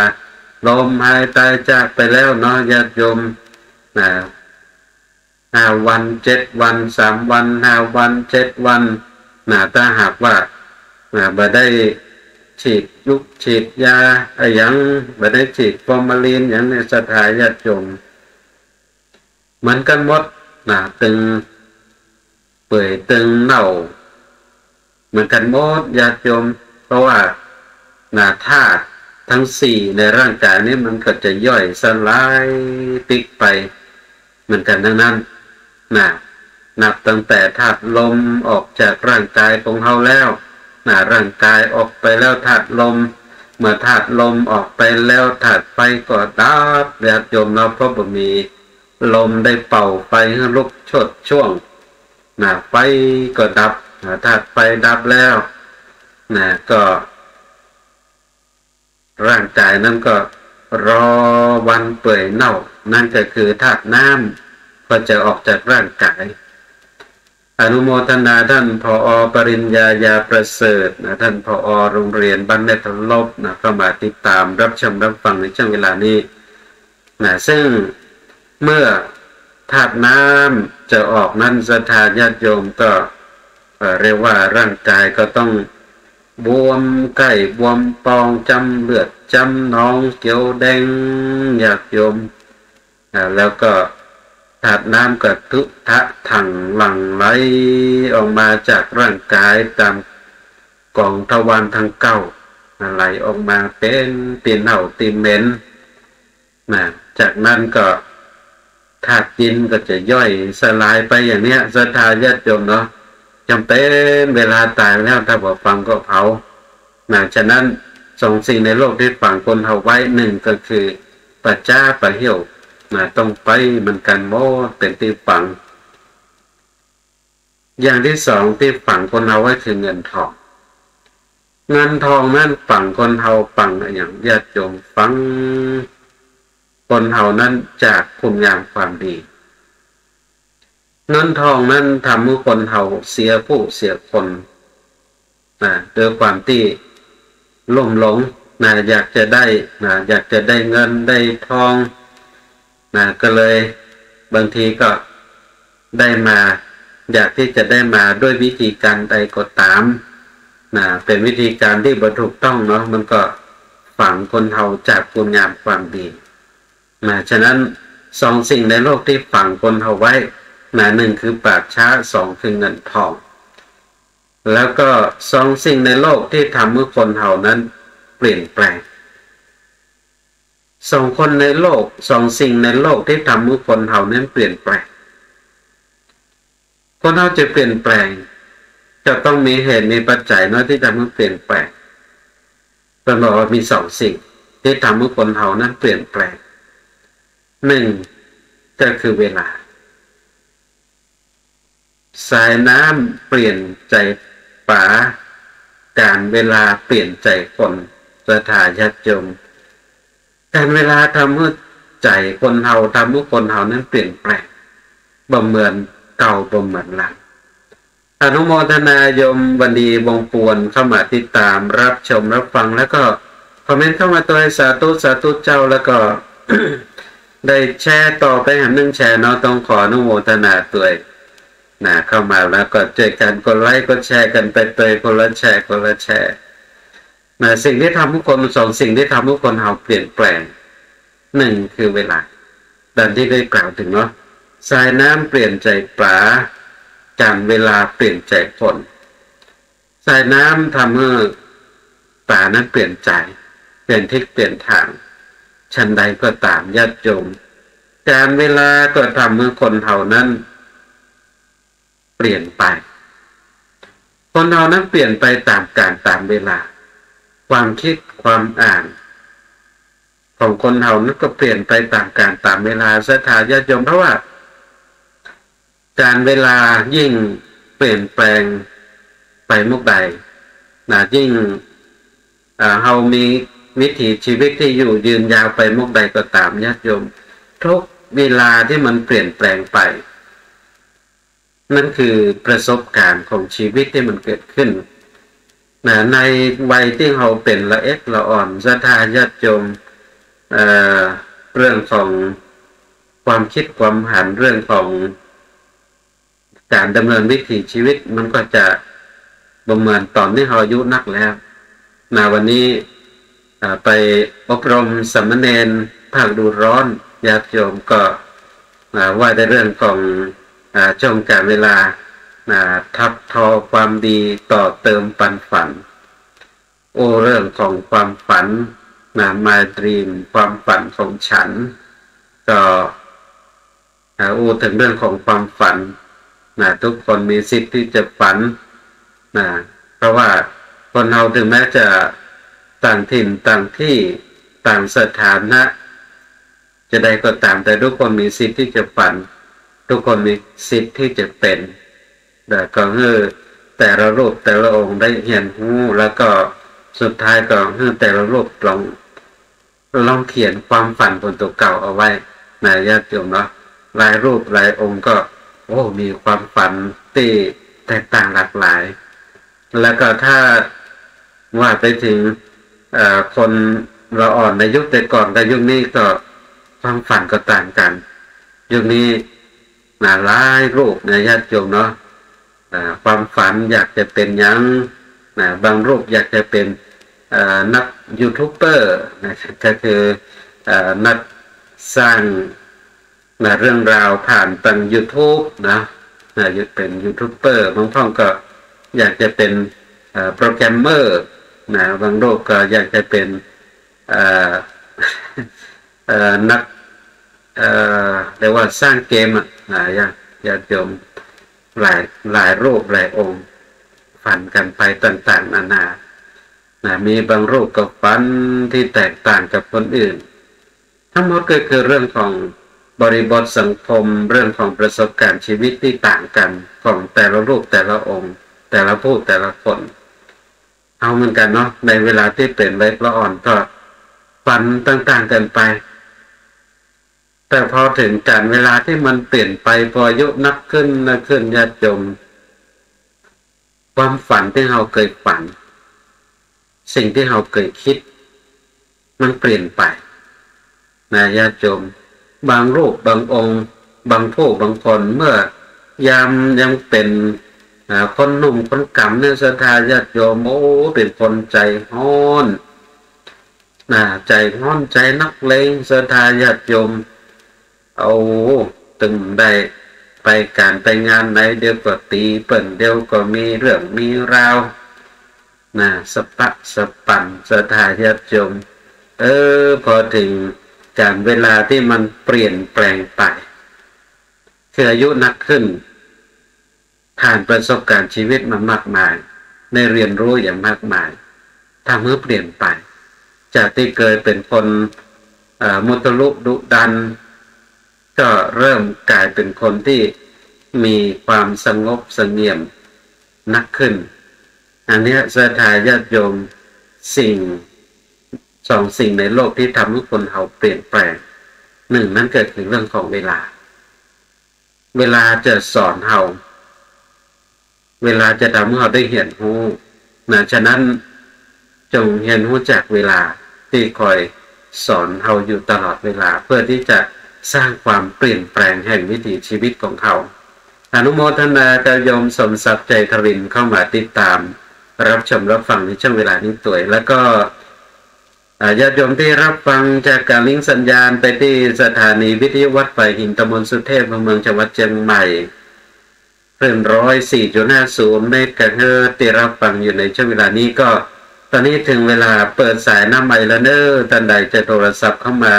ลมหายใจจากไปแล้วเนาะญาติโยมนะ5 วัน7 วัน3 วัน5 วัน7 วันนะถ้าหากว่าบ่ได้ฉีดยุกฉีดยาอย่างบ่ได้ฉีดฟอร์มาลีนอย่างในสถานญาติโยมเหมือนกันหมดนะตึงเปื่อยตึงเน่าเหมือนกันหมดญาติโยมเพราะว่าธาตุทั้ง4ในร่างกายนี้มันก็จะย่อยสลายติกไปเหมือนกันทั้งนั้นนับตั้งแต่ธาตุลมออกจากร่างกายของเราแล้วร่างกายออกไปแล้วธาตุลมเมื่อธาตุลมออกไปแล้วธาตุไฟก็ดับญาติโยมเราเพราะบ่มีลมได้เป่าไฟให้ลุกโชติช่วงไฟก็ดับธาตุไฟดับแล้วก็ร่างกายนั้นก็รอวันเปื่อยเน่านั่นก็คือธาตุน้ำก็จะออกจากร่างกายอนุโมทนาท่านผอ.ปริญญายาประเสริฐท่านผอ.โรงเรียนบ้านแม่ทลบเข้ามาติดตามรับชมรับฟังในช่วงเวลานี้ซึ่งเมื่อธาตุน้ำจะออกนั้นศรัทธาญาติโยมก็เรียกว่าร่างกายก็ต้องบวมใกล้บวมปองจำเลือดจำหนองเขียวแดงญาติโยมแล้วก็ธาตุน้ำก็ทุทะถังหลั่งไหลออกมาจากร่างกายตามกองทวารทั้ง9ไหลออกมาเป็นตีนเห่าตีนเหม็นจากนั้นก็ธาตุดินก็จะย่อยสลายไปอย่างเนี้ยศรัทธาญาติโยมเนาะจำเป็นเวลาตายแล้วถ้าบอกฟังก็เผาฉะนั้น2 สิ่งในโลกที่ฝังคนเอาไว้1ก็คือปัจจาปะเหี่ยวต้องไปมันกันโมเป็นที่ฝังอย่างที่2ที่ฝังคนเอาไว้คือเงินทองนั้นฝังคนเอาฝังอย่างญาติโยมฝังคนเฮานั้นจากคุณงามความดีเงินทองนั้นทำให้คนเฮาเสียผู้เสียคนด้วยความที่ลุ่มหลงอยากจะได้เงินได้ทองก็เลยบางทีก็ได้มาอยากที่จะได้มาด้วยวิธีการใดก็ตามเป็นวิธีการที่บ่ถูกต้องเนาะมันก็ฝังคนเฮาจากคุณงามความดีฉะนั้น2 สิ่งในโลกที่ฝังคนเอาไว้1คือป่าช้า2คือเงินทองแล้วก็2 สิ่งในโลกที่ทำให้คนเฮานั้นเปลี่ยนแปลง2 คนในโลก2 สิ่งในโลกที่ทำให้คนเฮานั้นเปลี่ยนแปลงคนเฮาจะเปลี่ยนแปลงจะต้องมีเหตุมีปัจจัยเนาะที่ทำให้เปลี่ยนแปลงเป็นบอกว่ามี2 สิ่งที่ทำให้คนเฮานั้นเปลี่ยนแปลง1ก็คือเวลาสายน้ำเปลี่ยนใจป๋าการเวลาเปลี่ยนใจคนศรัทธาญาติโยมการเวลาทำให้ใจคนเฮาทำให้คนเฮานั้นเปลี่ยนแปลงบ่เหมือนเก่าบ่เหมือนหลังอนุโมทนาโยมวันดีวงปวนเข้ามาติดตามรับชมรับฟังแล้วก็คอมเมนต์เข้ามาตัวให้สาธุสาธุเจ้าแล้วก็ ได้แชร์ต่อไปหา1แชร์เนาะต้องขออนุโมทนาด้วยเข้ามาแล้วก็เจอกันกดไลค์กดแชร์กันไปเตยคนละแชร์สิ่งที่ทำให้คน2 สิ่งที่ทำให้คนเฮาเปลี่ยนแปลง1คือเวลาดังที่ได้กล่าวถึงเนาะสายน้ำเปลี่ยนใจปลาการเวลาเปลี่ยนใจคนสายน้ำทำให้ปลานั้นเปลี่ยนใจเปลี่ยนทิศเปลี่ยนทางชั้นใดก็ตามญาติโยม การเวลาก็ทำเมื่อคนเท่านั้นเปลี่ยนไปคนเท่านั้นเปลี่ยนไปตามกาลตามเวลาความคิดความอ่านของคนเท่านั้นก็เปลี่ยนไปตามกาลตามเวลาศรัทธาญาติโยมเพราะว่าการเวลายิ่งเปลี่ยนแปลงไปมุกใดยิ่งเรามีวิถีชีวิตที่อยู่ยืนยาวไปมุกใดก็ตามญาติโยมทุกเวลาที่มันเปลี่ยนแปลงไปนั่นคือประสบการณ์ของชีวิตที่มันเกิดขึ้นในวัยที่เราเป็นละเอ็ดละอ่อนศรัทธาญาติโยมเรื่องของความคิดความหันเรื่องของการดำเนินวิถีชีวิตมันก็จะประเมินตอนที่เราอายุนักแล้ววันนี้ไปอบรมสามเณรภาคดูร้อนญาติโยมก็ว่าในเรื่องของช่วงการเวลาทับทอความดีต่อเติมปันฝันเรื่องของความฝันMy Dream ความฝันของฉันก็ถึงเรื่องของความฝันทุกคนมีสิทธิ์ที่จะฝันเพราะว่าคนเราถึงแม้จะต่างถิ่นต่างที่ต่างสถานะจะได้ก็ตามแต่ทุกคนมีสิทธิ์ที่จะฝันทุกคนมีสิทธิ์ที่จะเป็นแต่ก็คือแต่ละรูปแต่ละองค์ได้เห็นหูแล้วก็สุดท้ายก็คือแต่ละรูปลองเขียนความฝันบนตัวเก่าเอาไว้ญาติโยมเนาะหลายรูปหลายองค์ก็มีความฝันที่แตกต่างหลากหลายแล้วก็ถ้าว่าไปถึงคนเราอ่อนในยุคแต่ก่อนกับยุคนี้ก็ความฝันก็ต่างกันยุคนี้หลายรูปญาติโยมเนาะความฝันอยากจะเป็นยังบางรูปอยากจะเป็นนักยูทูบเบอร์ก็คือนักสร้างเรื่องราวผ่านทาง YouTube เป็นยูทูบเบอร์บางท่านก็อยากจะเป็นโปรแกรมเมอร์บางรูปก็อยากจะเป็นนักเรียกว่าสร้างเกมญาติโยมหลายรูปหลายองค์ฝันกันไปต่างๆนานามีบางรูปกับฝันที่แตกต่างกับคนอื่นทั้งหมดก็คือเรื่องของบริบทสังคมเรื่องของประสบการณ์ชีวิตที่ต่างกันของแต่ละรูปแต่ละองค์แต่ละผู้แต่ละคนเอาเหมือนกันเนาะในเวลาที่เปลี่ยนไปละอ่อนก็ฝันต่างๆกันไปแต่พอถึงการเวลาที่มันเปลี่ยนไปพออายุนับขึ้นญาติโยมความฝันที่เราเคยฝันสิ่งที่เราเคยคิดมันเปลี่ยนไปญาติโยมบางรูปบางองค์บางผู้บางคนเมื่อยามยังเป็นคนหนุ่มคนกำเนี่ยศรัทธาญาติโยมเป็นคนใจฮ้อนใจฮ้อนใจนักเลงศรัทธาญาติโยมตึงได้ไปการไปงานไหนเดี๋ยวก็ตีเปิ่นเดี๋ยวก็มีเรื่องมีราวสปะสปั่นศรัทธาญาติโยมพอถึงการเวลาที่มันเปลี่ยนแปลงไปคืออายุนักขึ้นผ่านประสบการณ์ชีวิตมามากมายในเรียนรู้อย่างมากมายทำให้เปลี่ยนไปจากที่เคยเป็นคนมุตลุดุดันก็เริ่มกลายเป็นคนที่มีความสงบเสงี่ยมนักขึ้นอันนี้ศรัทธาญาติโยมสองสิ่งในโลกที่ทำให้คนเราเปลี่ยนแปลงหนึ่งนั้นเกิดถึงเรื่องของเวลาจะสอนเราเวลาจะทำให้เราได้เห็นรู้ฉะนั้นจงเห็นรู้จักเวลาที่คอยสอนเราอยู่ตลอดเวลาเพื่อที่จะสร้างความเปลี่ยนแปลงแห่งวิถีชีวิตของเขาอนุโมทนากับโยมสมศักดิ์ใจทวินเข้ามาติดตามรับชมรับฟังในช่วงเวลานี้ตัวยแล้วก็ญาติโยมที่รับฟังจากการลิงก์สัญญาณไปที่สถานีวิทยุวัดไผ่หินตำบลสุเทพเมืองจังหวัดเชียงใหม่คลื่น 104.50 เมกะเฮิรตซ์ที่รับฟังอยู่ในช่วงเวลานี้ก็ตอนนี้ถึงเวลาเปิดสายหน้าใหม่แล้วเนอะท่านใดจะโทรศัพท์เข้ามา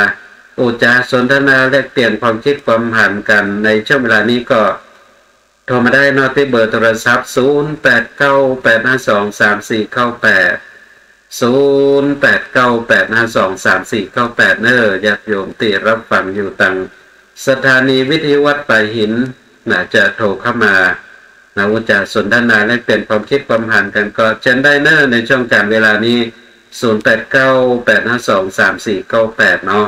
อุจจาสนทนาแลกเปลี่ยนความคิดความเห็นกันในช่วงเวลานี้ก็โทรมาได้นอที่เบอร์โทรศัพท์0898523498 0898523498เนอญาติโยมที่รับฟังอยู่ต่างสถานีวิทยุวัดป่าหินน่าจะโทรเข้ามาอุจจาสนทนาแลกเปลี่ยนความคิดความเห็นกันก็เช่นได้เนอในช่วงการเวลานี้0898523498เนาะ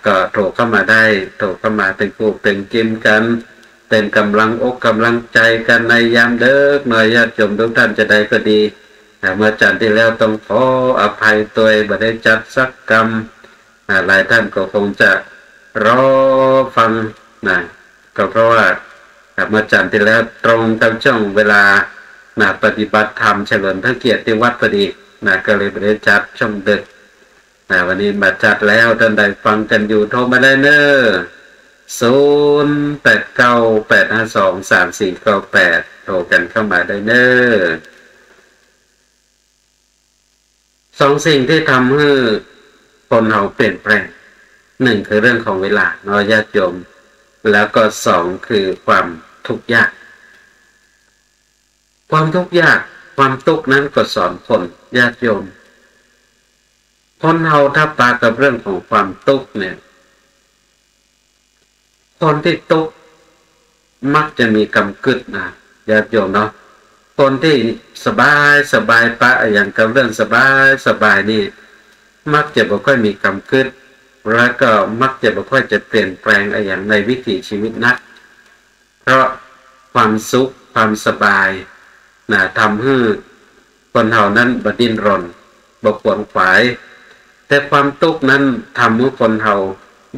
ก็โทรเข้ามาได้โทรเข้ามาเป็นคู่เป็นกิมกันเป็นกำลังอกกำลังใจกันในยามเด็กหน่อยญาติโยมทุกท่านจะได้ก็ดีเมื่อจันทร์ที่แล้วต้องขออภัยตัวบ่ได้จัดสักกรรมหลายท่านก็คงจะรอฟังก็เพราะว่าเมื่อจันทร์ที่แล้วตรงตามช่วงเวลาปฏิบัติธรรมเฉลิมพระเกียรติวัดพอดีก็เลยบ่ได้จัดช่วงดึกวันนี้มาจัดแล้วท่านใดฟังกันอยู่โทรมาได้เนอ0898523498โทรกันเข้ามาได้เนอสองสิ่งที่ทำให้คนเราเปลี่ยนแปลงหนึ่งคือเรื่องของเวลาเนาะญาติโยมแล้วก็สองคือความทุกข์ยากความทุกข์ยากความทุกข์นั้นก็สอนคนญาติโยมคนเราถ้าปากับเรื่องของความทุกข์เนี่ยคนที่ทุกข์มักจะมีกำกึดญาติโยมเนาะคนที่สบายปะอย่างกับเรื่องสบายนี่มักจะบ่ค่อยมีกำกึดแล้วก็มักจะบ่ค่อยจะเปลี่ยนแปลงอย่างในวิถีชีวิตนักเพราะความสุขความสบายทำให้คนเรานั้นบ่ดิ้นรนบ่ขวนขวายแต่ความทุกข์นั้นทำให้คนเรา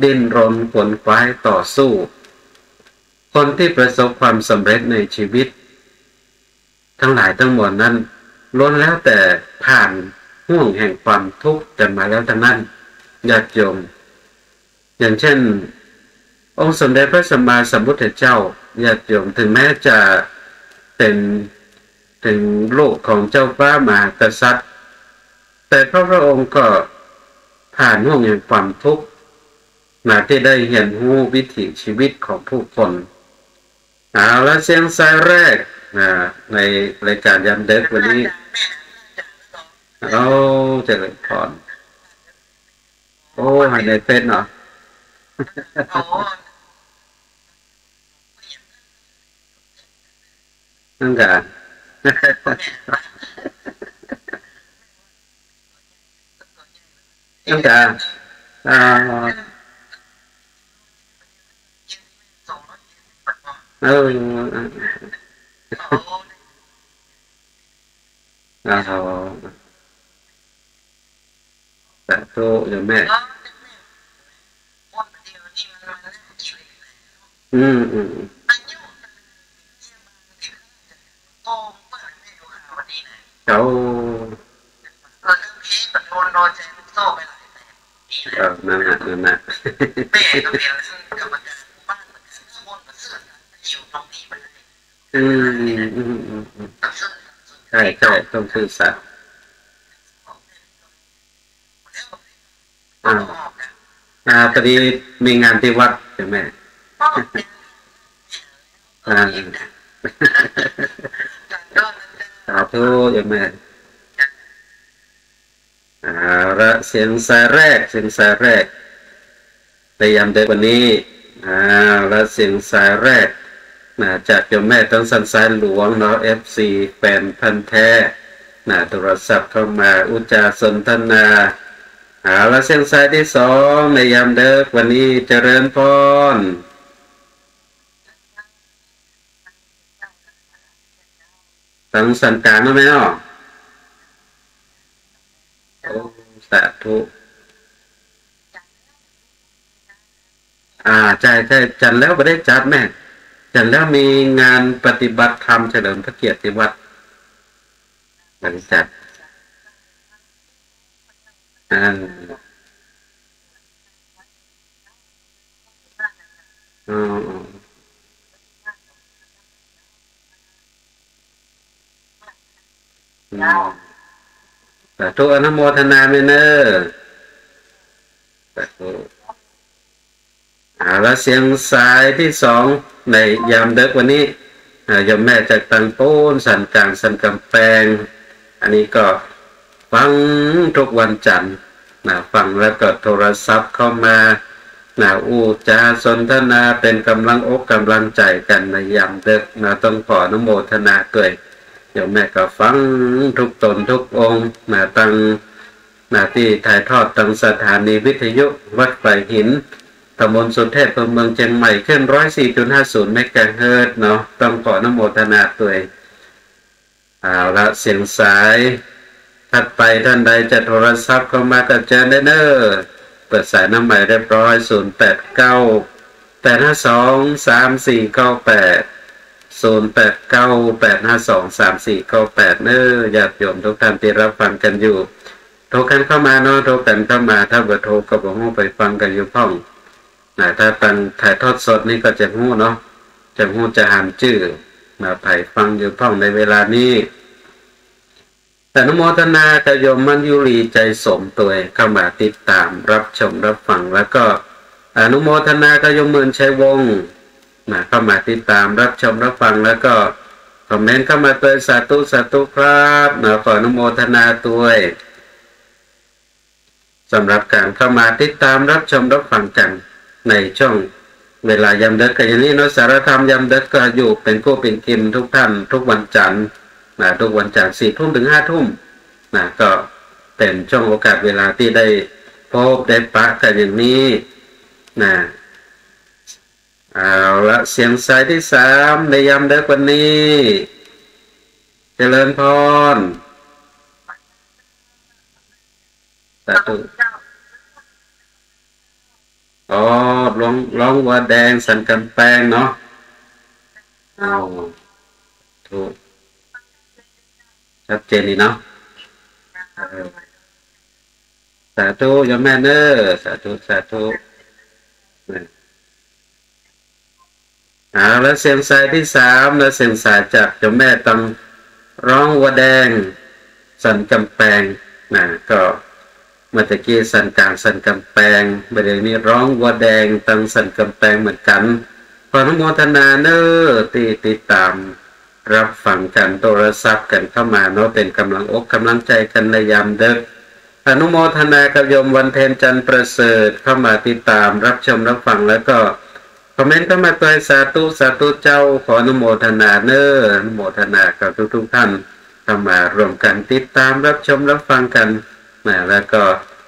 ดิ้นรนขวนขวายต่อสู้คนที่ประสบความสำเร็จในชีวิตทั้งหลายทั้งมวลนั้นล้วนแล้วแต่ผ่านห่วงแห่งความทุกข์กันมาแล้วทั้งนั้นญาติโยมอย่างเช่นองค์สมเด็จพระสัมมาสัมพุทธเจ้าญาติโยมถึงแม้จะเป็นถึงโลกของเจ้าฟ้ามหากษัตริย์แต่พระองค์ก็ผ่านห่วงแห่งความทุกข์ที่ได้เห็นรู้วิถีชีวิตของผู้คนและเสียงสายแรกในรายการยามเด็กวันนี้เราเจริญพรให้ในเฟซเนาะนั่นกันนั่นกันสาธุโยมแม่เขานั่นน่ะใช่ต้องซื่อสัตย์ตอนนี้มีงานที่วัดใช่ไหมสาธุใช่ไหมละเสียงสายแรกในยามเด็กวันนี้ละเสียงสายแรกจากโยมแม่ทั้งสันสายหลวงเนาะ FC แฟนพันธุ์แท้โทรศัพท์เข้ามาอุจจาสนทนาและเสียงสายที่สองในยามเด็กวันนี้เจริญพรตั้งสันกลางไหมเนาะสาธุใช่จันแล้วไม่ได้จัดแม่จันแล้วมีงานปฏิบัติธรรมเฉลิมพระเกียรติวัดบริษัทสาธุอนุโมทนาเมเนอร์สาธุ แล้วเสียงสายที่สองในยามดึกวันนี้โยมแม่จากตังปูนสันกลางสันกำแพงอันนี้ก็ฟังทุกวันจันทร์ฟังแล้วก็โทรศัพท์เข้ามาอูจาสนทนาเป็นกำลังอกกำลังใจกันในยามดึกต้องขออนุโมทนาด้วยโยมแม่ก็ฟังทุกตนทุกองค์ตั้งที่ถ่ายทอดตั้งสถานีวิทยุวัดไผ่หินตำบลสุเทพเมืองเชียงใหม่ขึ้น 104.50 เมกะเฮิรตซ์เนาะต้องขออนุโมทนาด้วยละเสียงสายถัดไปท่านใดจะโทรศัพท์เข้ามาก็เจอได้เนอะเปิดสายน้ำใหม่เรียบร้อย0898523498 เนอะญาติโยมทุกท่านที่รับฟังกันอยู่โทรกันเข้ามาเนาะโทรกันเข้ามาถ้าเบอร์โทรก็บอกว่าไปฟังกันอยู่พ้องถ้าฟังถ่ายทอดสดนี่ก็จะหู้เนาะจะหู้จะหันชื่อไผ่ฟังอยู่พ้องในเวลานี้อนุโมทนากโยมมันยุรีใจสมตัวเข้ามาติดตามรับชมรับฟังแล้วก็อนุโมทนากโยมเมืองชัยวงศ์เข้ามาติดตามรับชมรับฟังแล้วก็คอมเมนต์เข้ามาเตือนสาธุสาธุครับขออนุโมทนาตัวสำหรับการเข้ามาติดตามรับชมรับฟังกันในช่องเวลายามดึกกันอย่างนี้เนาะสารธรรมยามดึกก็อยู่เป็นคู่เป็นกิมทุกท่านทุกวันจันทร์ทุกวันจาก4 ทุ่มถึง5 ทุ่มก็เป็นช่วงโอกาสเวลาที่ได้พบได้ปะกันอย่างนี้เอาละเสียงสายที่3ในยามดึกวันนี้เจริญพรสาธุร้องวัวแดงสันกำแพงเนาะถูกชัดเจนดีเนาะสาธุโยมแม่เนอสาธุสาธุแล้วเสียงสายที่3แล้วเสียงสายจากโยมแม่ต้องร้องวัวแดงสันกำแพงก็เมื่อตะกี้สันกลางสันกำแพงประเดี๋ยวนี้ร้องวัวแดงตั้งสันกำแพงเหมือนกันขออนุโมทนาเนอที่ติดตามรับฟังกันโทรศัพท์กันเข้ามาเนาะเป็นกำลังอกกำลังใจกันในยามดึกอนุโมทนากับโยมวันเพ็ญจันทร์ประเสริฐเข้ามาติดตามรับชมรับฟังแล้วก็คอมเมนต์เข้ามาตัวสาธุสาธุเจ้าขออนุโมทนาเนออนุโมทนากับทุกท่านเข้ามารวมกันติดตามรับชมรับฟังกันแล้วก็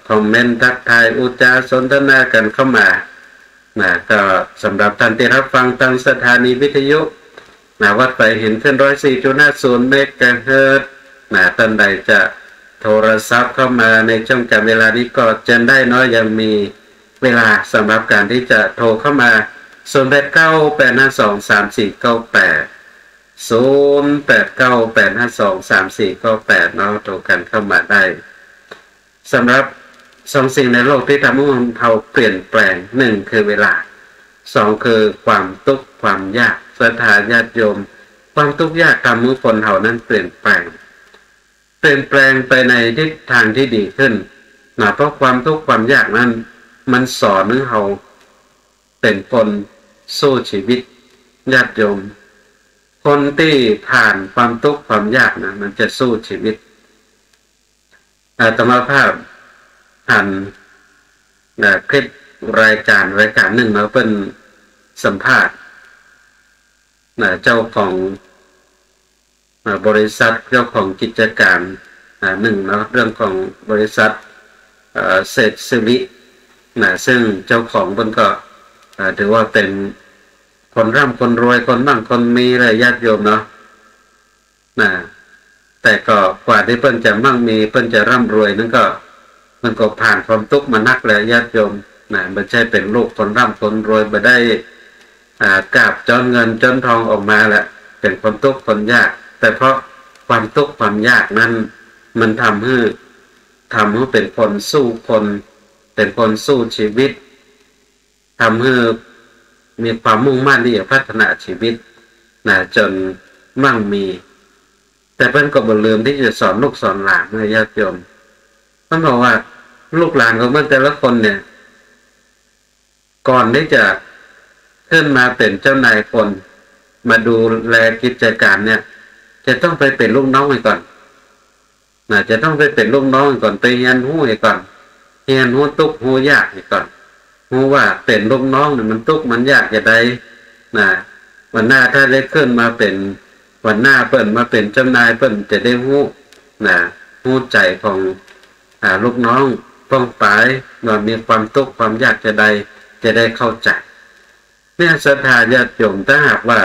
คอมเมนต์ทักทายอุจาสนทนากันเข้ามาก็สำหรับท่านที่รับฟังทางสถานีวิทยุวัดไผ่หินขึ้น 104.50 เมกะเฮิรตซ์ท่านใดจะโทรศัพท์เข้ามาในช่วงการเวลานี้ก็จะได้น้อยยังมีเวลาสำหรับการที่จะโทรเข้ามา0898523498 เนาะโทรกันเข้ามาได้สำหรับ2 สิ่งในโลกที่ทำให้เราเปลี่ยนแปลง1คือเวลา2คือความทุกข์ความยากศรัทธาญาติโยมความทุกข์ยากทำให้คนเรานั้นเปลี่ยนแปลงไปในทิศทางที่ดีขึ้นเพราะความทุกข์ความยากนั้นมันสอนให้เราเป็นคนสู้ชีวิตญาติโยมคนที่ผ่านความทุกข์ความยากนะมันจะสู้ชีวิตอาตมาภาพผ่านคลิปรายการหนึ่งมาเป็นสัมภาษณ์เจ้าของบริษัทเจ้าของกิจการหนึ่งเนาะเรื่องของบริษัทเศรษฐศิริซึ่งเจ้าของมันก็ถือว่าเป็นคนร่ำคนรวยคนมั่งคนมีเลยญาติโยมเนาะแต่ก็กว่าที่เพิ่นจะมั่งมีเพิ่นจะร่ำรวยนั่นก็มันก็ผ่านความทุกข์มานักแล้วญาติโยมมันใช่เป็นลูกคนร่ำคนรวยมาได้กาบจนเงินจนทองออกมาแหละเป็นความทุกข์คนยากแต่เพราะความทุกข์ความยากนั้นมันทำให้เป็นคนสู้คนเป็นคนสู้ชีวิตทำให้มีความมุ่งมั่นที่จะพัฒนาชีวิตจนมั่งมีแต่เพิ่นก็บ่ลืมที่จะสอนลูกสอนหลานให้ญาติโยมเพิ่นบอกว่าลูกหลานของมันแต่ละคนเนี่ยก่อนที่จะ ขึ้นมาเป็นเจ้านายคนมาดูแลกิจการเนี่ยจะต้องไปเป็นลูกน้องก่อนจะต้องไปเป็นลูกน้องก่อนไปเรียนรู้ก่อนเรียนรู้ทุกข์รู้ยากก่อนรู้ว่าเป็นลูกน้องเนี่ยมันทุกข์มันยากจะได้วันหน้าถ้าได้ขึ้นมาเป็นวันหน้าเปิ้นมาเป็นเจ้านายเปิ้นจะได้รู้ใจของลูกน้องป้องปายว่ามีความทุกข์ความยากจะได้เข้าใจเนี่ยศรัทธาญาติโยมถ้าหากว่า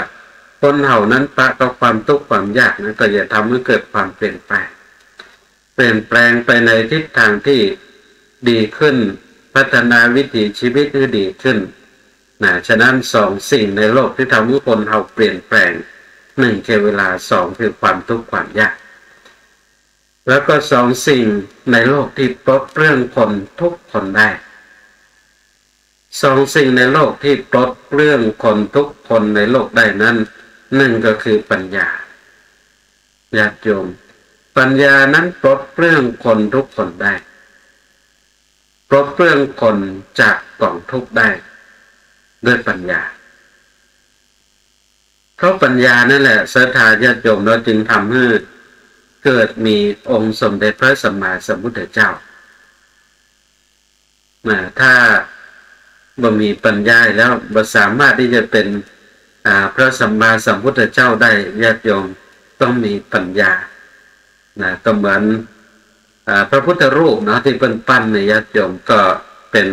คนเฮานั้นปะกับความทุกข์ความยากนั้นก็จะทำให้เกิดความเปลี่ยนแปลงไปในทิศทางที่ดีขึ้นพัฒนาวิถีชีวิตให้ดีขึ้นฉะนั้นสองสิ่งในโลกที่ทำให้คนเฮาเปลี่ยนแปลงหนึ่งคือเวลาสองคือความทุกข์ความยากแล้วก็สองสิ่งในโลกที่ปลดเปลื้องคนทุกคนได้สองสิ่งในโลกที่ปลดเปลื้องคนทุกคนในโลกได้นั้นหนึ่งก็คือปัญญาญาติโยมปัญญานั้นปลดเปลื้องคนทุกคนได้ปลดเปลื้องคนจากกองทุกข์ได้ด้วยปัญญาเพราะปัญญานั่นแหละศรัทธาญาติโยมเราจึงทำให้เกิดมีองค์สมเด็จพระสัมมาสัมพุทธเจ้าถ้าบ่มีปัญญาแล้วบ่สามารถที่จะเป็นพระสัมมาสัมพุทธเจ้าได้ญาติโยมต้องมีปัญญาก็เหมือนพระพุทธรูปที่เป็นปั้นในญาติโยมก็เป็น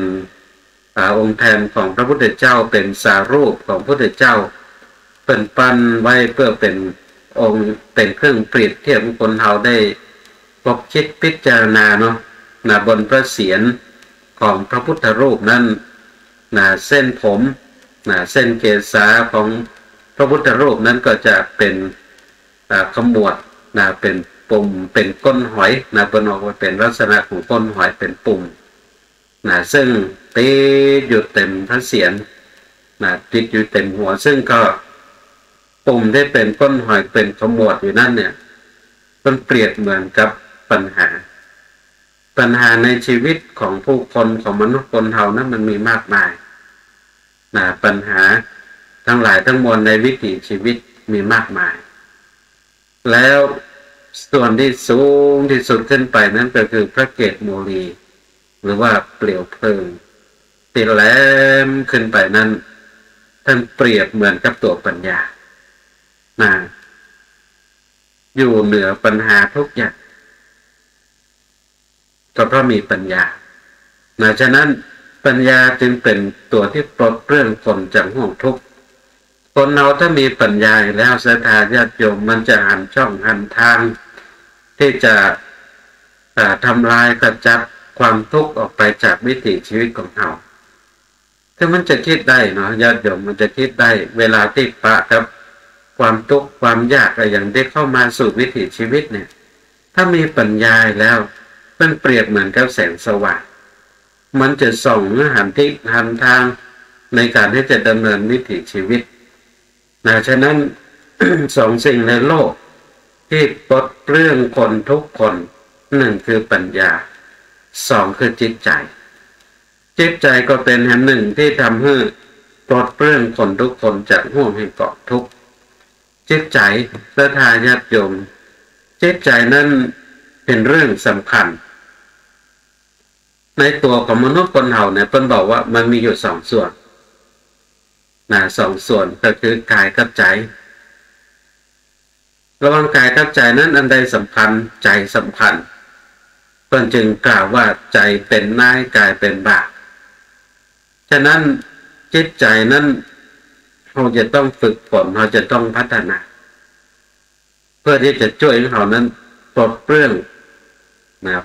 องค์แทนของพระพุทธเจ้าเป็นสารูปของพระพุทธเจ้าเป็นปั้นไว้เพื่อเป็นองค์เป็นเครื่องเปรียบเทียบคนเฮาได้พบคิดพิจารณาบนพระเศียรของพระพุทธรูปนั้นเส้นผมเส้นเกศาของพระพุทธรูปนั้นก็จะเป็นขมวดเป็นปุ่มเป็นก้นหอยเป็นออกมาเป็นลักษณะของก้นหอยเป็นปุ่มซึ่งติดอยู่เต็มพระเศียรติดอยู่เต็มหัวซึ่งก็ปุ่มได้เป็นก้นหอยเป็นขมวดอยู่นั่นเนี่ยมันเปรียบเหมือนกับปัญหาในชีวิตของผู้คนของมนุษย์คนเฮานั้นมันมีมากมายปัญหาทั้งหลายทั้งมวลในวิถีชีวิตมีมากมายแล้วส่วนที่สูงที่สุดขึ้นไปนั้นก็คือพระเกศโมลีหรือว่าเปลวเพลิงที่แหลมขึ้นไปนั้นท่านเปรียบเหมือนกับตัวปัญญาอยู่เหนือปัญหาทุกอย่างก็เพราะมีปัญญาฉะนั้นปัญญาจึงเป็นตัวที่ปลดเปลื้องคนจากห่วงทุกข์คนเราถ้ามีปัญญาแล้วศรัทธาญาติโยมมันจะหันช่องหันทางที่จะทำลายกระจัดความทุกข์ออกไปจากวิถีชีวิตของเราถ้ามันจะคิดได้ญาติโยมมันจะคิดได้เวลาที่ปะกับความทุกข์ความยากอะไรอย่างได้เข้ามาสู่วิถีชีวิตเนี่ยถ้ามีปัญญาแล้วมันเปรียบเหมือนกับแสงสว่างมันจะส่องหันทิศหันทางในการที่จะดำเนินวิถีชีวิตฉะนั้น สองสิ่งในโลกที่ปลดเปลื้องคนทุกคนหนึ่งคือปัญญาสองคือจิตใจก็เป็นอันหนึ่งที่ทำให้ปลดเปลื้องคนทุกคนจากห่วงแห่งกองทุกข์จิตใจศรัทธาญาติโยมจิตใจนั้นเป็นเรื่องสำคัญในตัวของมนุษย์คนเฮาเนี่ยเพิ่นบอกว่ามันมีอยู่สองส่วนสองส่วนก็คือกายกับใจระหว่างกายกับใจนั้นอันใดสำคัญใจสำคัญเพิ่นจึงกล่าวว่าใจเป็นนายกายเป็นบ่าวฉะนั้นจิตใจนั้นเราจะต้องฝึกฝนเราจะต้องพัฒนาเพื่อที่จะช่วยให้เรานั้นปลดเปลื้อง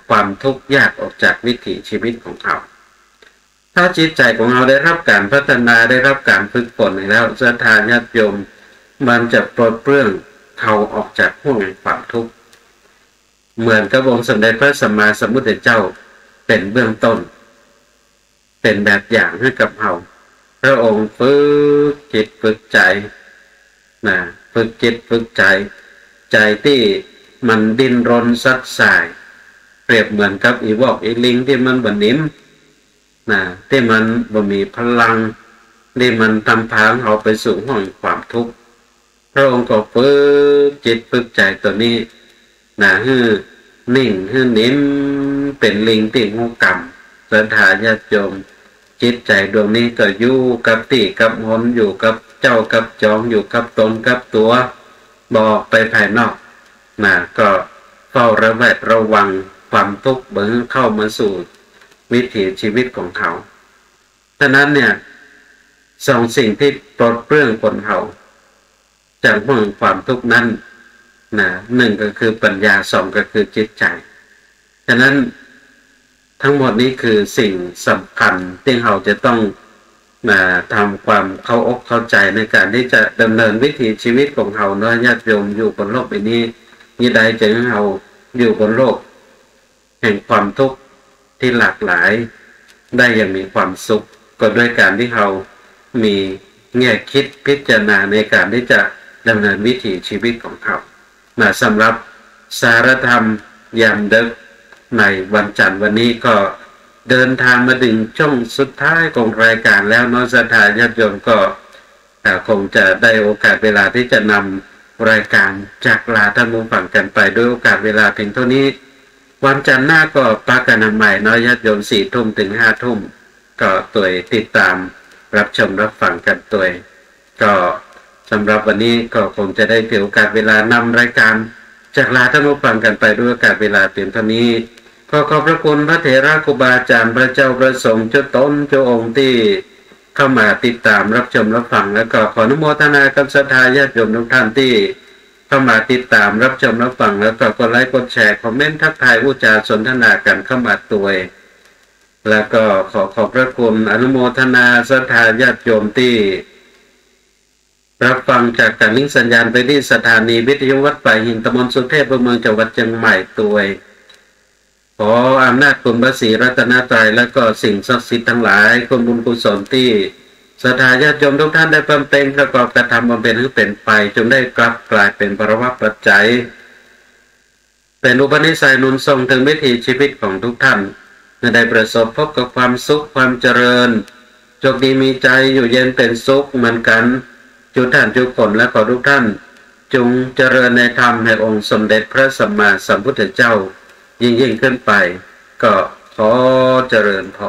ความทุกข์ยากออกจากวิถีชีวิตของเราถ้าจิตใจของเราได้รับการพัฒนาได้รับการฝึกฝนแล้วศรัทธาญาติโยมมันจะปลดเปลื้องเขาออกจากห่วงแห่งความทุกข์เหมือนกับองค์สมเด็จพระสัมมาสัมพุทธเจ้าเป็นเบื้องต้นเป็นแบบอย่างให้กับเราพระองค์ฝึกจิตฝึกใจฝึกจิตฝึกใจที่มันดิ้นรนซัดสายเปรียบเหมือนกับอีวอกอีลิงที่มันบ่นิ่มที่มันบ่มีพลัง นี่มันทำพาเราไปสู่ห้องความทุกข์พระองค์ก็ฝึกจิตฝึกใจตัวนี้นะให้นิ่งให้นิ่มเป็นลิงติ่งหูกรรมศรัทธาญาติโยมจิตใจดวงนี้ก็อยู่กับติกับหนอยู่กับเจ้ากับจองอยู่กับตนกับตัวบอกไปภายนอกนะก็เฝ้าระแวดระวังความทุกข์เบิ่งเข้ามาสู่วิถีชีวิตของเขาฉะนั้นเนี่ยสองสิ่งที่ปลดเปลื้องคนเขาจากเมืองความทุกข์นั้นนะหนึ่งก็คือปัญญาสองก็คือจิตใจฉะนั้นทั้งหมดนี้คือสิ่งสำคัญที่เราจะต้องทำความเข้าอกเข้าใจในการที่จะดำเนินวิถีชีวิตของเราเนาะญาติโยมอยู่บนโลกใบนี้ยิ่งใดจะให้เราอยู่บนโลกแห่งความทุกข์ที่หลากหลายได้อย่างมีความสุขก็ด้วยการที่เรามีแง่คิดพิจารณาในการที่จะดำเนินวิถีชีวิตของเขาสำหรับสารธรรมยามดึกในวันจันทร์วันนี้ก็เดินทางมาถึงช่วงสุดท้ายของรายการแล้วเนาะศรัทธาญาติโยมก็คงจะได้โอกาสเวลาที่จะนำรายการจากลาท่านผู้ฟังกันไปด้วยโอกาสเวลาเพียงเท่านี้วันจันทร์หน้าก็ปากันใหม่เนาะญาติโยม4 ทุ่มถึง5 ทุ่มก็ตัวติดตามรับชมรับฟังกันตัวก็สำหรับวันนี้ก็คงจะได้ถือโอกาสเวลานำรายการจากลาท่านผู้ฟังกันไปด้วยโอกาสเวลาเพียงเท่านี้ขอขอบพระคุณพระเถระครูบาอาจารย์พระเจ้าพระสงฆ์เจ้าตนเจ้าองค์ที่เข้ามาติดตามรับชมรับฟังแล้วก็ขออนุโมทนากับศรัทธาญาติโยมทุกท่านที่เข้ามาติดตามรับชมรับฟังแล้วก็กดไลค์กดแชร์คอมเมนต์ทักทายอุจาสนทนากันเข้ามาตัวแล้วก็ขอขอบพระคุณอนุโมทนาศรัทธาญาติโยมที่รับฟังจากการลิงก์สัญญาณไปที่สถานีวิทยุวัดป่าหินตำบลสุเทพอำเภอเมืองจังหวัดเชียงใหม่ตัวขออำนาจคุณพระศรีรัตนตรัยและก็สิ่งศักดิ์สิทธิ์ทั้งหลายคุณบุญกุศลที่ศรัทธาญาติโยมทุกท่านได้บำเพ็ญประกอบกระทำบำเพ็ญให้เป็นไปจงได้กลับกลายเป็นภรวะปัจจัยเป็นอุปนิสัยหนุนส่งถึงวิถีชีวิตของทุกท่านได้ประสบพบกับความสุขความเจริญโชคดีมีใจอยู่เย็นเป็นสุขเหมือนกันทุกท่านทุกคนและขอทุกท่านจงเจริญในธรรมแห่งองค์สมเด็จพระสัมมาสัมพุทธเจ้ายิ่งขึ้นไปก็ขอเจริญพร